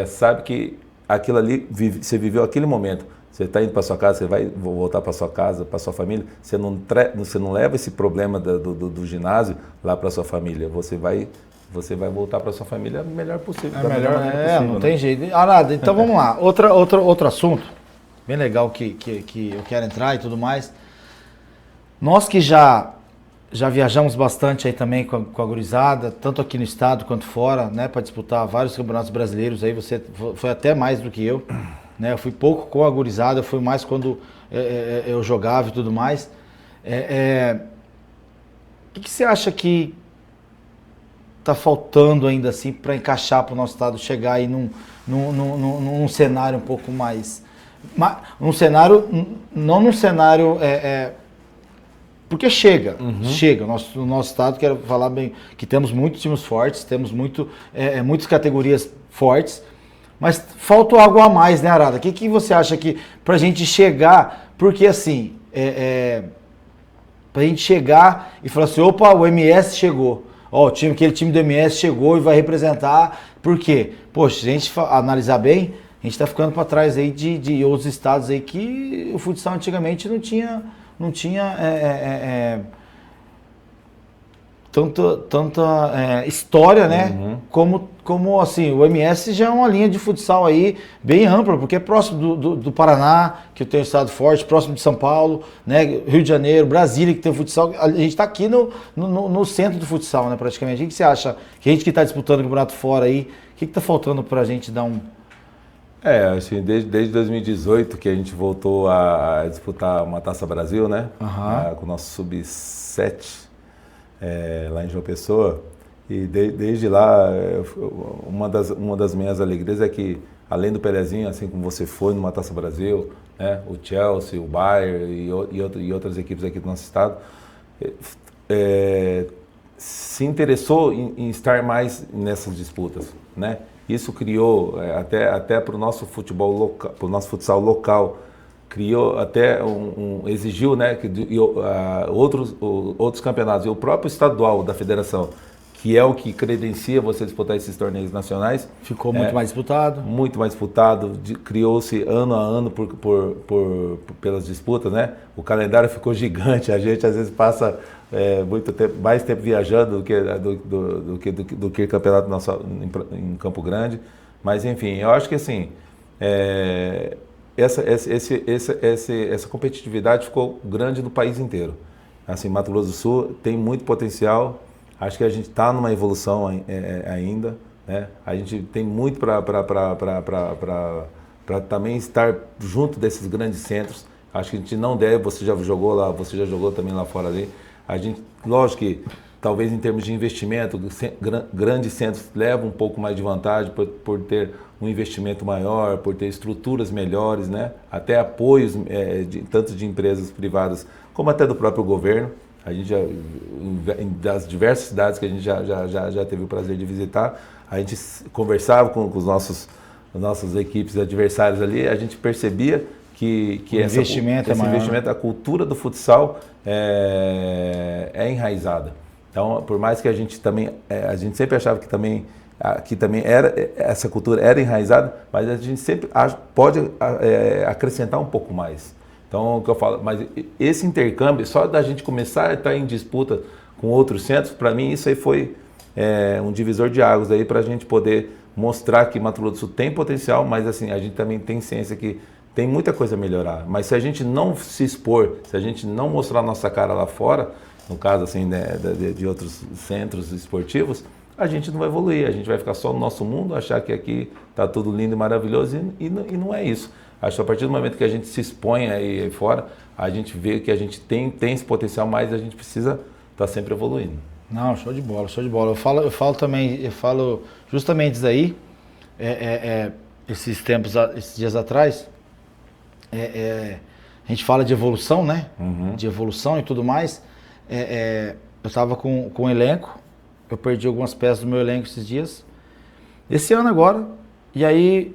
sabe que aquilo ali, você viveu aquele momento. Você está indo para sua casa, você vai voltar para sua casa, para sua família, você não leva esse problema do ginásio lá para sua família. Você vai voltar para sua família melhor possível. Não tem jeito. Arada, então vamos lá. Outro assunto, bem legal que eu quero entrar e tudo mais. Nós que já viajamos bastante aí também com a gurizada, tanto aqui no estado quanto fora, né, para disputar vários campeonatos brasileiros. Aí você foi até mais do que eu, né? Eu fui pouco com a gurizada, eu fui mais quando eu jogava e tudo mais. O que você acha que tá faltando ainda assim para encaixar para o nosso estado chegar aí num cenário um pouco mais, não num cenário porque chega, o nosso estado, quero falar bem, que temos muitos times fortes, temos muitas categorias fortes, mas falta algo a mais, né, Arada? O que você acha que, pra gente chegar, porque assim, pra gente chegar e falar assim, opa, o MS chegou, aquele time do MS chegou e vai representar, por quê? Poxa, se a gente analisar bem, a gente tá ficando para trás aí de outros estados aí que o futsal antigamente não tinha tanta história, né? Como assim, o MS já é uma linha de futsal aí bem ampla, porque é próximo do Paraná, que tem um estado forte, próximo de São Paulo, né? Rio de Janeiro, Brasília, que tem futsal. A gente está aqui no centro do futsal, né? Praticamente. O que você acha? Que a gente que está disputando o campeonato fora aí, o que está faltando para a gente dar um... Assim, desde 2018 que a gente voltou a disputar uma Taça Brasil, né? Com o nosso Sub-7 lá em João Pessoa. E desde lá, uma das minhas alegrias é que, além do Pelezinho, assim como você foi numa Taça Brasil, né? O Chelsea, o Bayern e outras equipes aqui do nosso estado, se interessou em estar mais nessas disputas, né? Isso criou, até para o nosso futebol local, para o nosso futsal local, criou até exigiu, né, que outros campeonatos, e o próprio estadual da federação, que é o que credencia você disputar esses torneios nacionais. Ficou muito mais disputado. Muito mais disputado, criou-se ano a ano pelas disputas, né? O calendário ficou gigante, a gente às vezes passa muito tempo, mais tempo viajando do que campeonato nosso em Campo Grande. Mas enfim, eu acho que assim, essa competitividade ficou grande no país inteiro. Assim, Mato Grosso do Sul tem muito potencial. Acho que a gente está numa evolução ainda, né? A gente tem muito para também estar junto desses grandes centros. Acho que a gente não deve, você já jogou lá, você já jogou também lá fora ali. A gente, lógico que talvez em termos de investimento, grandes centros levam um pouco mais de vantagem por ter um investimento maior, por ter estruturas melhores, né? Até apoios tanto de empresas privadas como até do próprio governo. A gente das diversas cidades que a gente já teve o prazer de visitar, a gente conversava com as nossas equipes adversárias ali, a gente percebia que esse investimento, a cultura do futsal é enraizada. Então, por mais que a gente sempre achava que também essa cultura era enraizada, mas a gente sempre pode acrescentar um pouco mais. Então, o que eu falo, mas esse intercâmbio, só da gente começar a estar em disputa com outros centros, para mim isso aí foi um divisor de águas aí para a gente poder mostrar que Mato Grosso do Sul tem potencial, mas assim, a gente também tem ciência que tem muita coisa a melhorar. Mas se a gente não se expor, se a gente não mostrar a nossa cara lá fora, no caso assim, né, de outros centros esportivos, a gente não vai evoluir, a gente vai ficar só no nosso mundo, achar que aqui está tudo lindo e maravilhoso e não é isso. Acho que a partir do momento que a gente se expõe aí fora, a gente vê que a gente tem esse potencial, mas a gente precisa estar sempre evoluindo. Não, show de bola, show de bola. Eu falo justamente isso aí, esses dias atrás, a gente fala de evolução, né? Uhum. De evolução e tudo mais. Eu estava com um elenco, eu perdi algumas peças do meu elenco esses dias, esse ano agora, e aí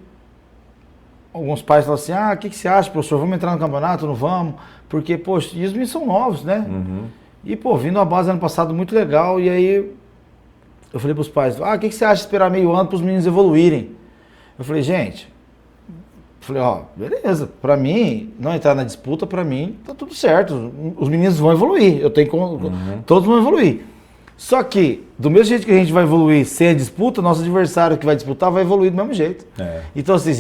alguns pais falam assim, o que você acha, professor, vamos entrar no campeonato, não vamos? Porque, poxa, e os meninos são novos, né? Uhum. E, pô, vindo a base ano passado muito legal, e aí eu falei pros pais, o que você acha de esperar meio ano para os meninos evoluírem? Eu falei, gente, beleza, pra mim, não entrar na disputa, pra mim, tá tudo certo, os meninos vão evoluir, todos vão evoluir. Só que, do mesmo jeito que a gente vai evoluir sem a disputa, nosso adversário que vai disputar vai evoluir do mesmo jeito. Então, assim,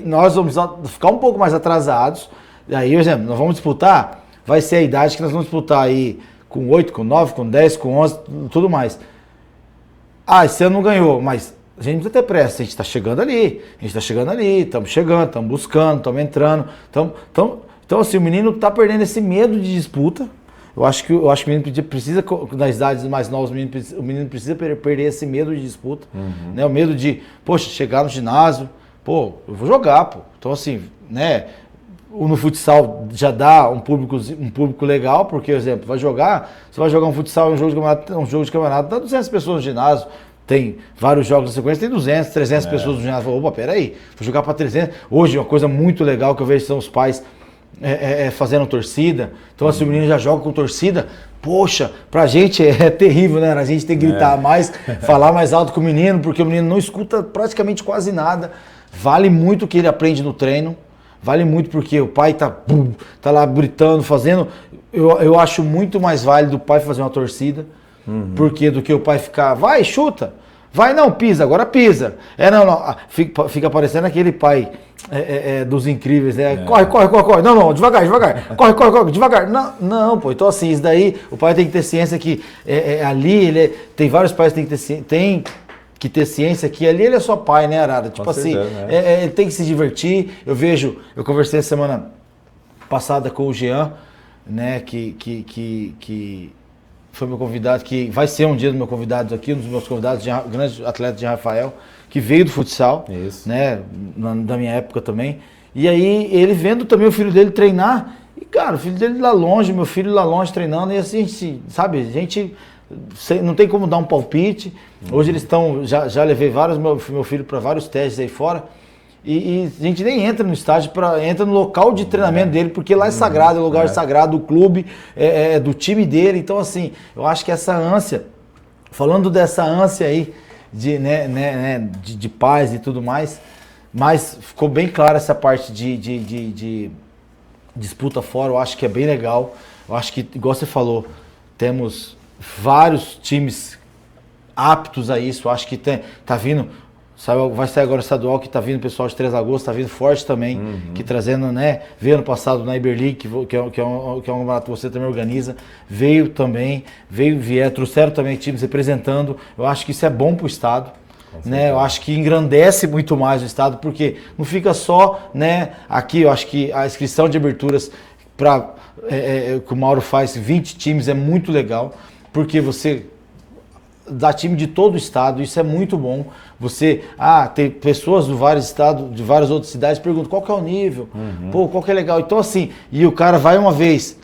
nós vamos ficar um pouco mais atrasados. Aí, por exemplo, nós vamos disputar, vai ser a idade que nós vamos disputar aí com 8, com 9, com 10, com 11, tudo mais. Esse ano não ganhou, mas a gente não precisa ter pressa, a gente está chegando ali, estamos chegando, estamos buscando, estamos entrando. Então, assim, o menino está perdendo esse medo de disputa. Eu acho que o menino precisa, nas idades mais novas, o menino precisa perder esse medo de disputa, né? O medo de, chegar no ginásio, eu vou jogar, pô. Então, assim, né? No futsal já dá um público legal, porque, por exemplo, você vai jogar um futsal, um jogo de campeonato, dá 200 pessoas no ginásio, tem vários jogos na sequência, tem 200, 300 pessoas no ginásio. Opa, peraí, vou jogar para 300. Hoje, uma coisa muito legal que eu vejo são os pais fazendo torcida. Então, assim, o menino já joga com torcida. Poxa, pra gente é terrível, né? A gente tem que gritar mais, falar mais alto com o menino, porque o menino não escuta praticamente quase nada. Vale muito o que ele aprende no treino. Vale muito porque o pai tá lá gritando, fazendo. Eu acho muito mais válido o pai fazer uma torcida, porque do que o pai ficar, vai, chuta. Vai, não, pisa, agora pisa. Fica parecendo aquele pai dos incríveis, né? Corre. Não, devagar. Corre, devagar. Não, pô. Então, assim, isso daí, o pai tem que ter ciência que ali, tem vários pais que tem que ter ciência que ali ele é só pai, né, Arara? Tipo assim, ele tem que se divertir. Eu conversei semana passada com o Jean, né, que foi meu convidado, que vai ser um dia do meu convidado aqui, um dos meus convidados, grande atleta de Rafael, que veio do futsal, né, da minha época também. E aí ele vendo também o filho dele treinar, e cara, o filho dele lá longe, meu filho lá longe treinando, e assim, sabe, a gente não tem como dar um palpite. Hoje eles estão, já levei meu filho para vários testes aí fora, e a gente nem entra no estádio, entra no local de treinamento dele, porque lá é sagrado, é o lugar sagrado do clube, do time dele. Então, assim, eu acho que essa ânsia, falando dessa ânsia aí de paz e tudo mais, mas ficou bem clara essa parte de disputa fora, eu acho que é bem legal. Eu acho que, igual você falou, temos vários times aptos a isso. Eu acho que tá vindo, vai sair agora o estadual, que tá vindo o pessoal de Três Lagoas, tá vindo forte também, que trazendo, veio ano passado na Iber League, que é um campeonato que você também organiza, veio também, trouxeram também times representando. Eu acho que isso é bom pro estado. Eu acho que engrandece muito mais o estado, porque não fica só, aqui. Eu acho que a inscrição de aberturas que o Mauro faz, 20 times, é muito legal, porque você dá time de todo o estado, isso é muito bom. Você, tem pessoas de vários estados, de várias outras cidades, perguntam qual que é o nível, qual que é legal. Então, assim, e o cara vai uma vez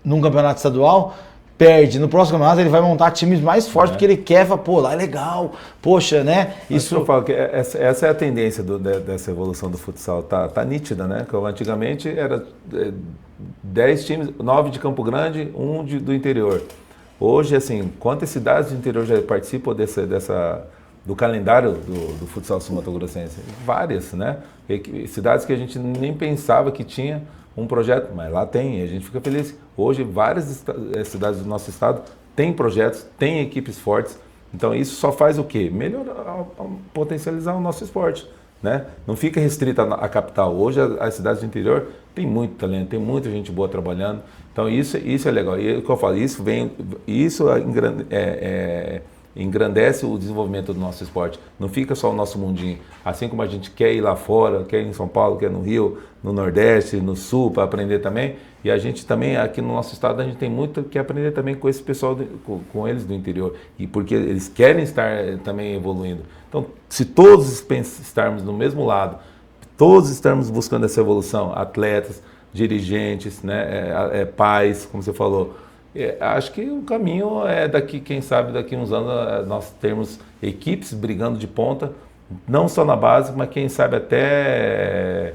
num campeonato estadual, perde. No próximo campeonato ele vai montar times mais fortes, porque ele quer, lá é legal, poxa, Isso eu falo que essa é a tendência dessa evolução do futsal, tá nítida, né? Que antigamente era 10 times, 9 de Campo Grande, 1 do interior. Hoje, assim, quantas cidades do interior já participam do calendário do futsal sul-mato-grossense? Várias, né? Cidades que a gente nem pensava que tinha um projeto, mas lá tem, e a gente fica feliz. Hoje, várias cidades do nosso estado têm projetos, têm equipes fortes. Então, isso só faz o quê? Melhorar, potencializar o nosso esporte, né? Não fica restrita à capital. Hoje, as cidades do interior têm muito talento, tem muita gente boa trabalhando. Então, isso é legal. E o que eu falo, isso engrandece o desenvolvimento do nosso esporte. Não fica só o nosso mundinho. Assim como a gente quer ir lá fora, quer ir em São Paulo, quer ir no Rio, no Nordeste, no Sul, para aprender também. E a gente também, aqui no nosso estado, a gente tem muito que aprender também com esse pessoal, com eles do interior. E porque eles querem estar também evoluindo. Então, se todos estarmos no mesmo lado, todos estarmos buscando essa evolução, atletas, dirigentes, pais, como você falou, acho que o caminho é quem sabe, daqui uns anos nós termos equipes brigando de ponta, não só na base, mas quem sabe até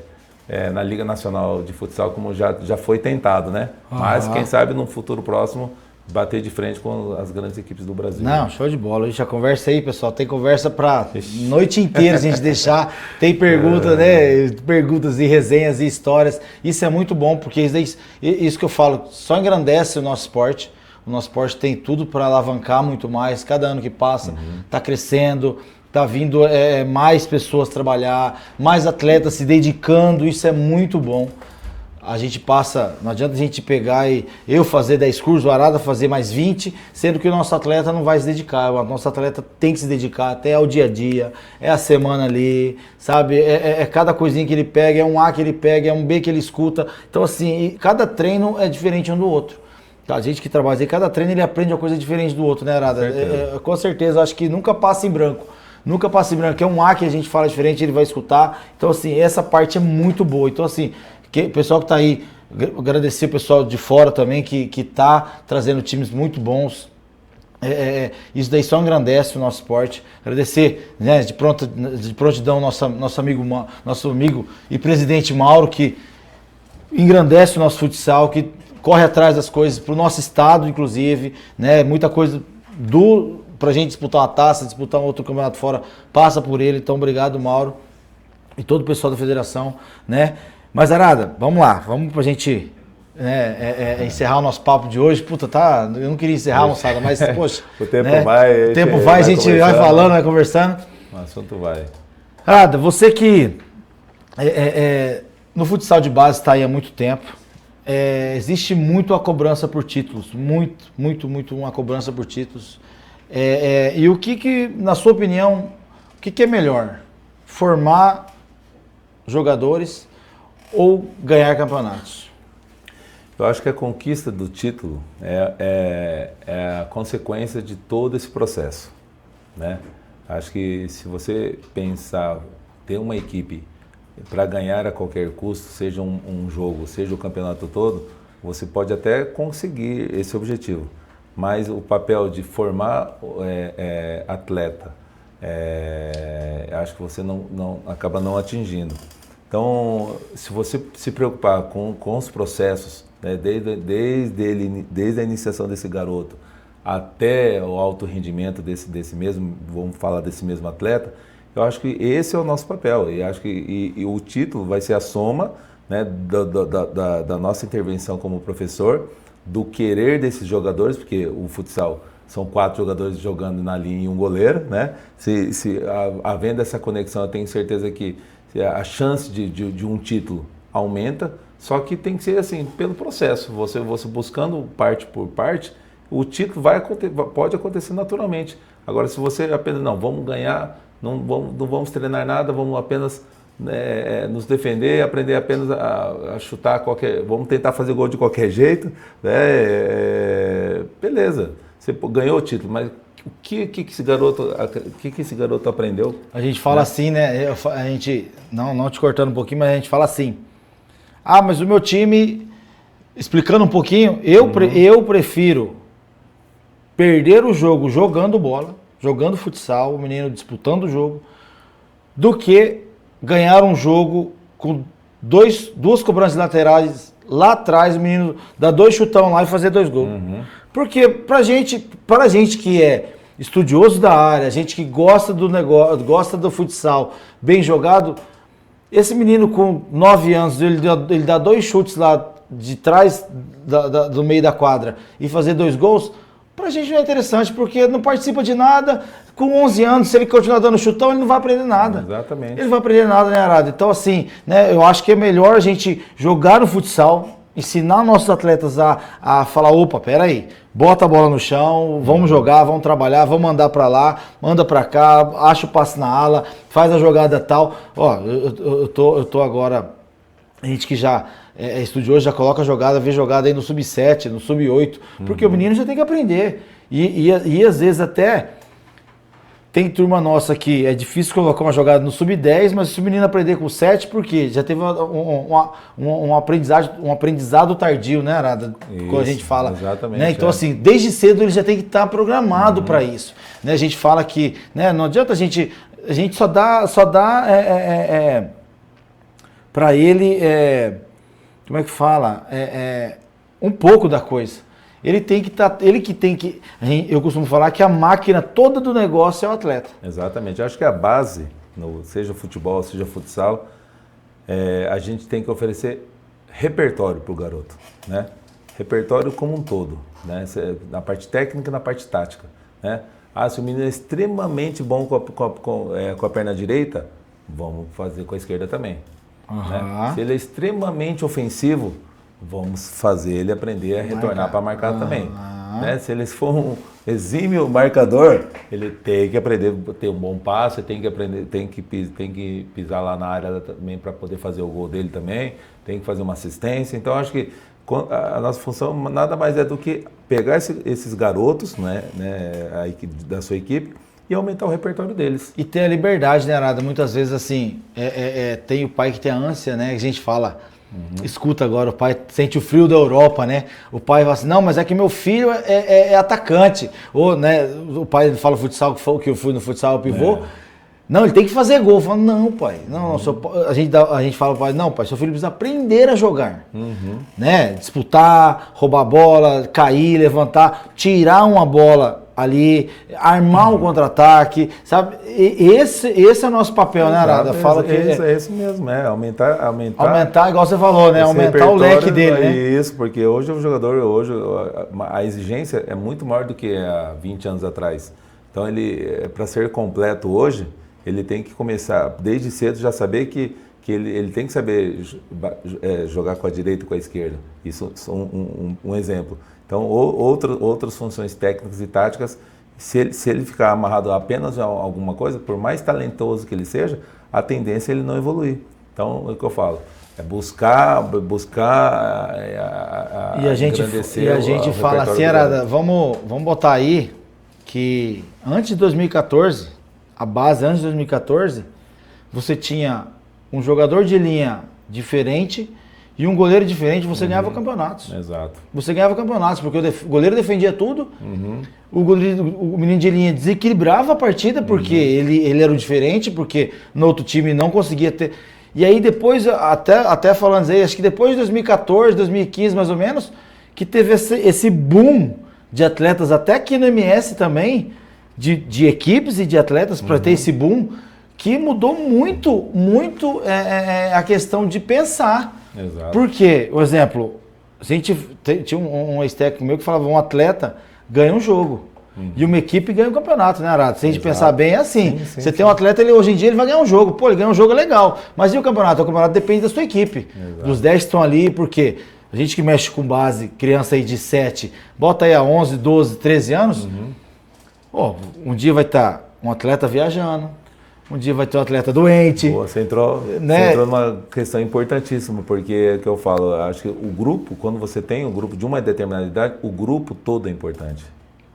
na Liga Nacional de Futsal, como já foi tentado, né? Mas quem sabe no futuro próximo bater de frente com as grandes equipes do Brasil. Não, show de bola. A gente já conversa aí, pessoal. Tem conversa pra noite inteira se a gente deixar. Tem perguntas, Perguntas e resenhas e histórias. Isso é muito bom, porque isso que eu falo, só engrandece o nosso esporte. O nosso esporte tem tudo para alavancar muito mais. Cada ano que passa, tá crescendo, tá vindo mais pessoas trabalhar, mais atletas se dedicando. Isso é muito bom. A gente passa, não adianta a gente pegar e eu fazer 10 cursos, o Arada fazer mais 20, sendo que o nosso atleta não vai se dedicar. O nosso atleta tem que se dedicar até ao dia a dia, é a semana ali, sabe? É cada coisinha que ele pega, é um A que ele pega, é um B que ele escuta. Então, assim, cada treino é diferente um do outro. A gente que trabalha aí, cada treino ele aprende uma coisa diferente do outro, né, Arada? Com certeza, acho que nunca passa em branco. Nunca passa em branco. É um A que a gente fala diferente, ele vai escutar. Então, assim, essa parte é muito boa. Então, assim, o pessoal que está aí, agradecer o pessoal de fora também, que está trazendo times muito bons. Isso daí só engrandece o nosso esporte. Agradecer, de prontidão nosso amigo e presidente Mauro, que engrandece o nosso futsal, que corre atrás das coisas para o nosso estado, inclusive, muita coisa para a gente disputar uma taça, disputar um outro campeonato fora, passa por ele. Então, obrigado, Mauro, e todo o pessoal da federação, Mas, Arada, vamos lá, vamos pra gente encerrar o nosso papo de hoje. Eu não queria encerrar, moçada, mas, poxa... O tempo vai... O tempo vai, a gente vai falando, vai conversando. O assunto vai. Arada, você que no futsal de base está aí há muito tempo, existe muito a cobrança por títulos, muito uma cobrança por títulos. E o que, na sua opinião, o que é melhor? Formar jogadores ou ganhar campeonatos? Eu acho que a conquista do título é a consequência de todo esse processo, Acho que se você pensar ter uma equipe para ganhar a qualquer custo, seja um jogo, seja o campeonato todo, você pode até conseguir esse objetivo. Mas o papel de formar atleta, acho que você acaba não atingindo. Então, se você se preocupar com os processos, né, desde a iniciação desse garoto até o alto rendimento desse mesmo, vamos falar desse mesmo atleta, eu acho que esse é o nosso papel. E acho que o título vai ser a soma, né, da nossa intervenção como professor, do querer desses jogadores, porque o futsal são 4 jogadores jogando na linha e um goleiro, né? Havendo essa conexão, eu tenho certeza que a chance de um título aumenta, só que tem que ser assim, pelo processo. Você buscando parte por parte, o título pode acontecer naturalmente. Agora, se você apenas, não, vamos ganhar, não vamos treinar nada, vamos apenas nos defender, aprender apenas a chutar vamos tentar fazer gol de qualquer jeito, né? Beleza, você ganhou o título, mas o que esse garoto aprendeu? A gente fala assim, né? A gente, não te cortando um pouquinho, mas a gente fala assim, mas o meu time, explicando um pouquinho, eu prefiro perder o jogo jogando bola, jogando futsal, o menino disputando o jogo, do que ganhar um jogo com duas cobranças laterais lá atrás, o menino dá 2 chutão lá e fazer 2 gols. Porque pra gente que é estudioso da área, gente que gosta do negócio, gosta do futsal bem jogado, esse menino com 9 anos, ele dá 2 chutes lá de trás do meio da quadra e fazer 2 gols, pra gente não é interessante, porque não participa de nada. Com 11 anos, se ele continuar dando chutão, ele não vai aprender nada. Exatamente. Ele não vai aprender nada, né, Arada? Então, assim, né, eu acho que é melhor a gente jogar no futsal, ensinar nossos atletas a falar, opa, peraí, bota a bola no chão, vamos jogar, vamos trabalhar, vamos mandar pra lá, manda pra cá, acha o passe na ala, faz a jogada tal. Ó, eu tô agora, a gente que já é estudioso, já coloca a jogada, vê jogada aí no sub-7, no sub-8, porque o menino já tem que aprender. E às vezes até tem turma nossa que é difícil colocar uma jogada no sub-10, mas se o menino aprender com 7, por quê? Já teve um aprendizado tardio, né, Arada? Quando a gente fala. Exatamente. Né? Então, assim, desde cedo ele já tem que estar programado para isso. Né? A gente fala que, né, não adianta a gente só dá para ele, como é que fala? Um pouco da coisa. Ele tem que eu costumo falar que a máquina toda do negócio é o atleta. Exatamente. Eu acho que a base, seja futebol, seja futsal, a gente tem que oferecer repertório para o garoto, né? Repertório como um todo, né? Na parte técnica e na parte tática, né? Se o menino é extremamente bom com a perna direita, vamos fazer com a esquerda também. Né? Se ele é extremamente ofensivo, vamos fazer ele aprender a retornar para marcar também. Né? Se ele for um exímio marcador, ele tem que aprender a ter um bom passe, tem que pisar lá na área também para poder fazer o gol dele também, tem que fazer uma assistência. Então, acho que a nossa função nada mais é do que pegar esses garotos, né, da sua equipe, e aumentar o repertório deles. E ter a liberdade, né, Arada? Muitas vezes, assim, tem o pai que tem a ânsia, né? A gente fala, escuta agora, o pai sente o frio da Europa, né? O pai fala assim, não, mas é que meu filho é atacante. Ou, né, o pai fala futsal, que eu fui no futsal, o pivô. Não, ele tem que fazer gol. Eu falo, não, pai. A gente fala pro pai, não, pai, seu filho precisa aprender a jogar. Né? Disputar, roubar a bola, cair, levantar, tirar uma bola ali, armar um contra-ataque, sabe? Esse é o nosso papel, né, Arada? Fala que é esse mesmo, aumentar, igual você falou, né? Aumentar o leque dele, né? Isso, porque hoje o jogador, a exigência é muito maior do que há 20 anos atrás. Então, para ser completo hoje, ele tem que começar, desde cedo, já saber que ele tem que saber jogar com a direita e com a esquerda. Isso é um exemplo. Então, outras funções técnicas e táticas, se ele ficar amarrado apenas a alguma coisa, por mais talentoso que ele seja, a tendência é ele não evoluir. Então, é o que eu falo, é buscar e a gente fala assim, Arada, vamos botar aí que antes de 2014, a base antes de 2014, você tinha um jogador de linha diferente e um goleiro diferente, você ganhava campeonatos. Exato. Você ganhava campeonatos, porque o goleiro defendia tudo, o menino de linha desequilibrava a partida, porque ele era o diferente, porque no outro time não conseguia ter... E aí depois, até falando aí, acho que depois de 2014, 2015 mais ou menos, que teve esse boom de atletas, até aqui no MS também, de equipes e de atletas, para ter esse boom, que mudou muito a questão de pensar. Exato. Porque, por exemplo, a gente tinha um ex-técnico meu que falava, um atleta ganha um jogo. E uma equipe ganha um campeonato, né, Arado? Se a gente pensar bem, é assim. Você tem um atleta, hoje em dia ele vai ganhar um jogo. Pô, ele ganha um jogo, é legal. Mas e o campeonato? O campeonato depende da sua equipe. Exato. Dos 10 que estão ali, porque a gente que mexe com base, criança aí de 7, bota aí a 11, 12, 13 anos, um dia vai estar um atleta viajando, um dia vai ter um atleta doente. Boa, você entrou numa questão importantíssima, porque é o que eu falo, acho que o grupo, quando você tem um grupo de uma determinada idade, o grupo todo é importante.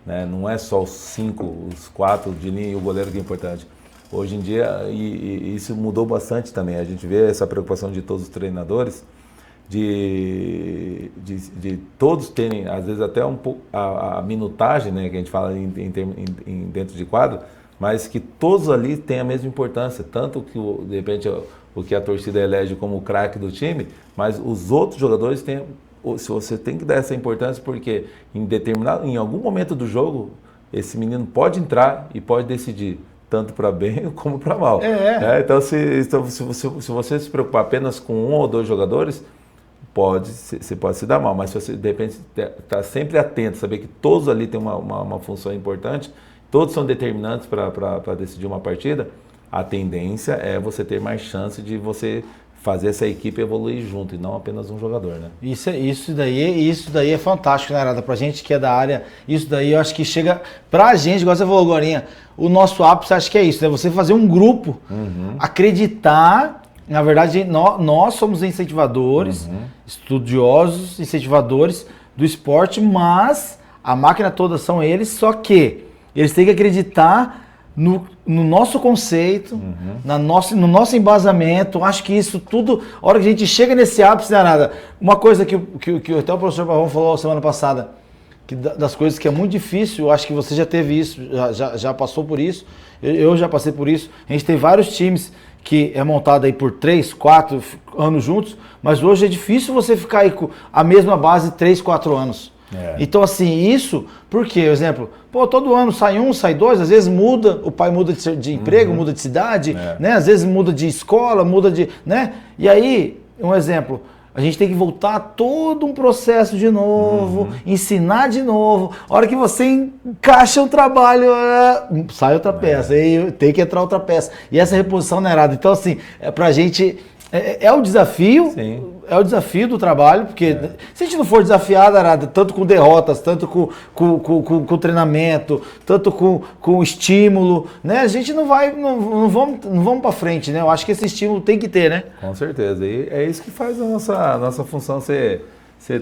Né? Não é só os 5, os 4 de linha e o goleiro que é importante. Hoje em dia, e isso mudou bastante também, a gente vê essa preocupação de todos os treinadores, de todos terem, às vezes até um pouco, a minutagem, né, que a gente fala dentro de quadro, mas que todos ali têm a mesma importância, tanto que de repente o que a torcida elege como o craque do time, mas os outros jogadores têm, se você tem que dar essa importância, porque em algum momento do jogo esse menino pode entrar e pode decidir tanto para bem como para mal. Então se você se preocupar apenas com 1 ou 2 jogadores, você pode se dar mal, mas se você de repente está sempre atento, saber que todos ali têm uma função importante, todos são determinantes para decidir uma partida, a tendência é você ter mais chance de você fazer essa equipe evoluir junto e não apenas um jogador, né? Isso daí é fantástico, né, Arada? Pra gente que é da área, isso daí eu acho que chega pra gente, igual você falou agora, o nosso ápice acho que é isso, né? Você fazer um grupo, acreditar, na verdade nós somos incentivadores, estudiosos, incentivadores do esporte, mas a máquina toda são eles, só que eles têm que acreditar no nosso conceito, no nosso embasamento. Acho que isso tudo, a hora que a gente chega nesse ápice, não é nada. Uma coisa que até o professor Pavão falou semana passada, que das coisas que é muito difícil, eu acho que você já teve isso, já passou por isso, eu já passei por isso. A gente tem vários times que é montado aí por 3, 4 anos juntos, mas hoje é difícil você ficar aí com a mesma base 3, 4 anos. Então, assim, isso, por quê? Exemplo, todo ano sai um, sai dois, às vezes muda, o pai muda de emprego, muda de cidade, né? Às vezes muda de escola, muda de, né? E aí, um exemplo, a gente tem que voltar todo um processo de novo, ensinar de novo. A hora que você encaixa um trabalho, sai outra peça, aí tem que entrar outra peça. E essa reposição não é nada. Então, assim, pra gente... É o desafio, é o desafio do trabalho, porque se a gente não for desafiado, Arada, tanto com derrotas, tanto com treinamento, tanto com estímulo, né? A gente não vamos para frente, né? Eu acho que esse estímulo tem que ter, né? Com certeza, e é isso que faz a nossa função ser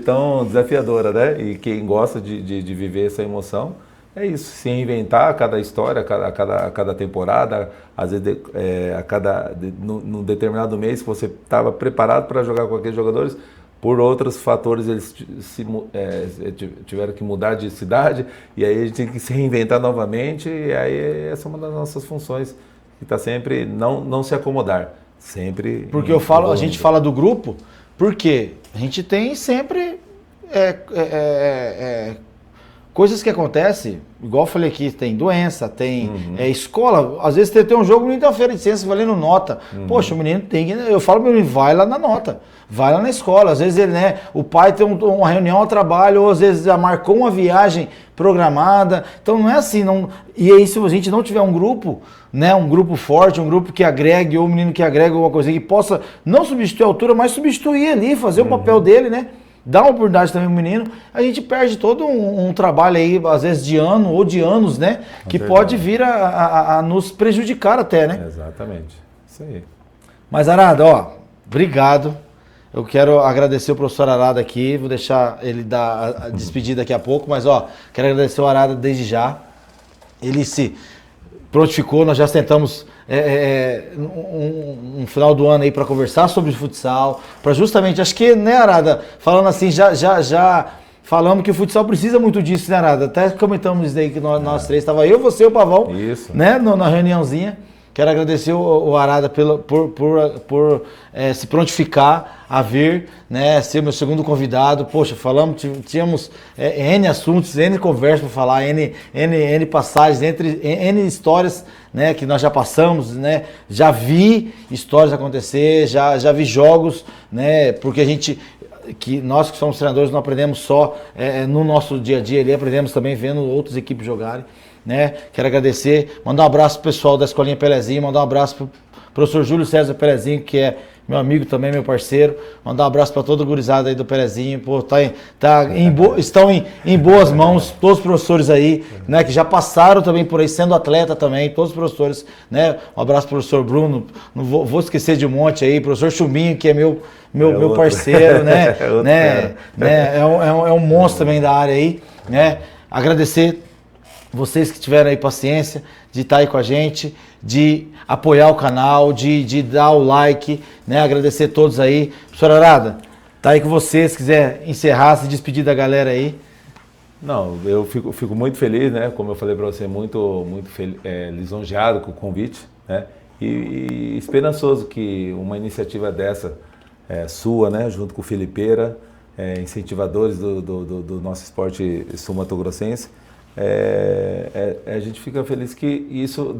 tão desafiadora, né? E quem gosta de viver essa emoção, é isso, se reinventar a cada história, a cada temporada, às vezes num determinado mês que você estava preparado para jogar com aqueles jogadores, por outros fatores eles tiveram que mudar de cidade, e aí a gente tem que se reinventar novamente, e aí essa é uma das nossas funções, que está sempre não se acomodar, sempre... Porque a gente fala do grupo, porque a gente tem sempre... coisas que acontecem, igual eu falei aqui, tem doença, tem escola, às vezes tem um jogo, o menino tem uma feira de ciência valendo nota. Poxa, o menino tem que, eu falo pro menino, vai lá na nota, vai lá na escola. Às vezes ele, né, o pai tem uma reunião ao trabalho, ou às vezes já marcou uma viagem programada. Então não é assim, e aí se a gente não tiver um grupo, né, um grupo forte, um grupo que agregue, ou um menino que agregue alguma coisa que possa não substituir a altura, mas substituir ali, fazer o papel dele, né? Dá uma oportunidade também ao menino, a gente perde todo um trabalho aí, às vezes de ano ou de anos, né? Que pode vir a nos prejudicar até, né? Exatamente, isso aí. Mas Arada, obrigado. Eu quero agradecer o professor Arada aqui, vou deixar ele dar a despedida daqui a pouco, mas quero agradecer o Arada desde já. Ele prontificou, nós já tentamos um final do ano aí para conversar sobre o futsal, para justamente, acho que, né, Arada, falando assim, já falamos que o futsal precisa muito disso, né, Arada? Até comentamos isso daí que nós três, estava eu, você e o Pavão, isso, né, na reuniãozinha. Quero agradecer o Arada por se prontificar a vir, né, ser meu segundo convidado. Poxa, tínhamos N assuntos, N conversas para falar, N passagens, N histórias, né, que nós já passamos, né, já vi histórias acontecer, já vi jogos, né, porque nós que somos treinadores não aprendemos só no nosso dia a dia, ali aprendemos também vendo outras equipes jogarem. Né? Quero agradecer, mandar um abraço pro pessoal da Escolinha Pelezinho, mandar um abraço pro professor Júlio César Pelezinho, que é meu amigo também, meu parceiro, mandar um abraço para toda a gurizada aí do Pelezinho, pô, estão em boas mãos, todos os professores aí, né, que já passaram também por aí, sendo atleta também, todos os professores, né, um abraço pro professor Bruno, não vou esquecer de um monte aí, professor Chumbinho, que é meu parceiro, né, é um monstro também da área aí, né, agradecer vocês que tiveram aí paciência de estar aí com a gente, de apoiar o canal, de dar o like, né? Agradecer a todos aí. Professor Arada, tá aí com vocês, se quiser encerrar, se despedir da galera aí. Não, eu fico muito feliz, né? Como eu falei para você, muito lisonjeado com o convite, né? E esperançoso que uma iniciativa dessa sua, né? Junto com o Felipeira, incentivadores do nosso esporte sul-mato-grossense, a gente fica feliz que isso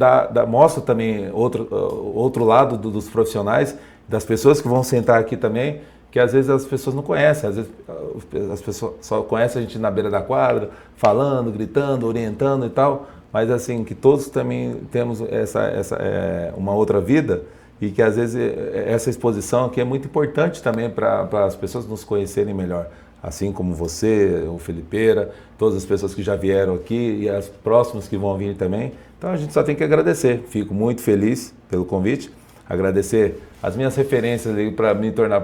mostra também outro lado dos profissionais, das pessoas que vão sentar aqui também, que às vezes as pessoas não conhecem, às vezes as pessoas só conhecem a gente na beira da quadra, falando, gritando, orientando e tal, mas assim, que todos também temos uma outra vida e que às vezes essa exposição aqui é muito importante também para as pessoas nos conhecerem melhor. Assim como você, o Felipeira, todas as pessoas que já vieram aqui e as próximas que vão vir também. Então a gente só tem que agradecer. Fico muito feliz pelo convite. Agradecer as minhas referências para me tornar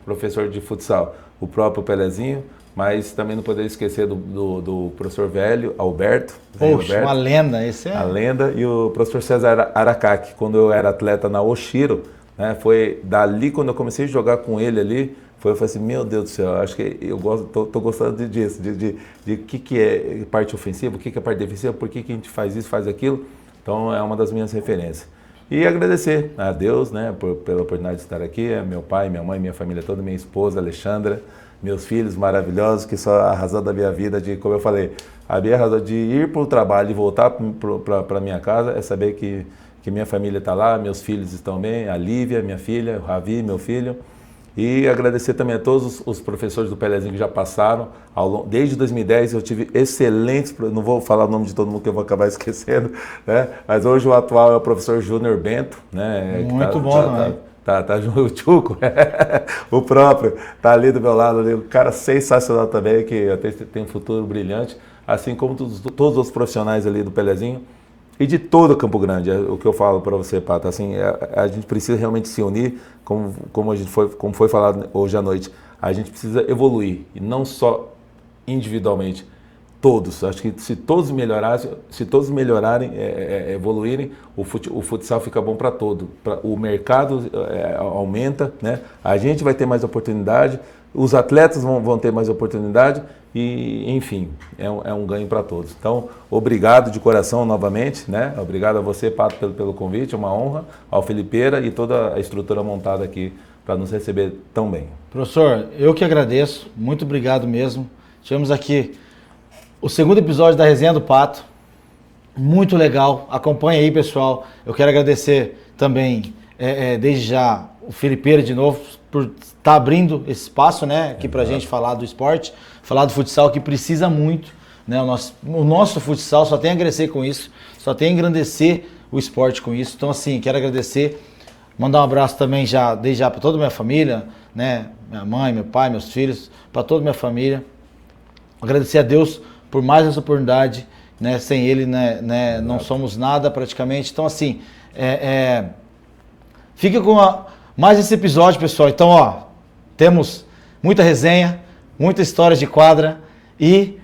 professor de futsal. O próprio Pelezinho, mas também não poder esquecer do professor velho, Alberto. Poxa, uma lenda. Esse é... A lenda. E o professor César Aracaki, quando eu era atleta na Oshiro, né, foi dali quando eu comecei a jogar com ele ali. Eu falei assim, meu Deus do céu, acho que eu tô gostando disso, de que é parte ofensiva, o que é parte defensiva, por que a gente faz isso, faz aquilo. Então é uma das minhas referências. E agradecer a Deus, né, pela oportunidade de estar aqui, meu pai, minha mãe, minha família toda, minha esposa, Alexandra, meus filhos maravilhosos, que são a razão da minha vida, como eu falei, a minha razão de ir para o trabalho e voltar para minha casa é saber que minha família está lá, meus filhos estão bem, a Lívia, minha filha, o Ravi, meu filho. E agradecer também a todos os professores do Pelezinho que já passaram. Desde 2010 eu tive excelentes, não vou falar o nome de todo mundo que eu vou acabar esquecendo, né? Mas hoje o atual é o professor Júnior Bento, né? Muito bom, né? Tá junto, o Tchuco, o próprio, tá ali do meu lado, ali, um cara sensacional também, que até tem um futuro brilhante, assim como todos os profissionais ali do Pelezinho. E de todo Campo Grande, o que eu falo para você, Pato, assim, a gente precisa realmente se unir, como foi falado hoje à noite, a gente precisa evoluir, e não só individualmente, todos. Acho que se todos melhorarem, evoluírem, o futsal fica bom para todo. O mercado aumenta, né? A gente vai ter mais oportunidade, os atletas vão ter mais oportunidade e, enfim, é um ganho para todos. Então, obrigado de coração novamente, né? Obrigado a você, Pato, pelo convite, é uma honra, ao Felipeira e toda a estrutura montada aqui para nos receber tão bem. Professor, eu que agradeço, muito obrigado mesmo. Tivemos aqui o segundo episódio da Resenha do Pato, muito legal, acompanha aí, pessoal. Eu quero agradecer também, desde já, o Felipeira de novo, por estar abrindo esse espaço, né, aqui pra gente falar do esporte, falar do futsal, que precisa muito, né, o nosso futsal só tem a crescer com isso, só tem a engrandecer o esporte com isso. Então, assim, quero agradecer, mandar um abraço também desde já para toda a minha família, né, minha mãe, meu pai, meus filhos, para toda a minha família. Agradecer a Deus por mais essa oportunidade, né, sem ele, né, não somos nada praticamente. Então, assim, fica com mais esse episódio, pessoal. Então, ó, temos muita resenha, muitas histórias de quadra e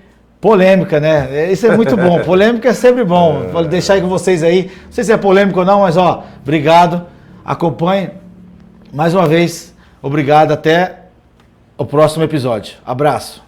Polêmica, né? Isso é muito bom. Polêmica é sempre bom. Vou deixar aí com vocês aí. Não sei se é polêmico ou não, mas ó, obrigado. Acompanhe. Mais uma vez, obrigado. Até o próximo episódio. Abraço.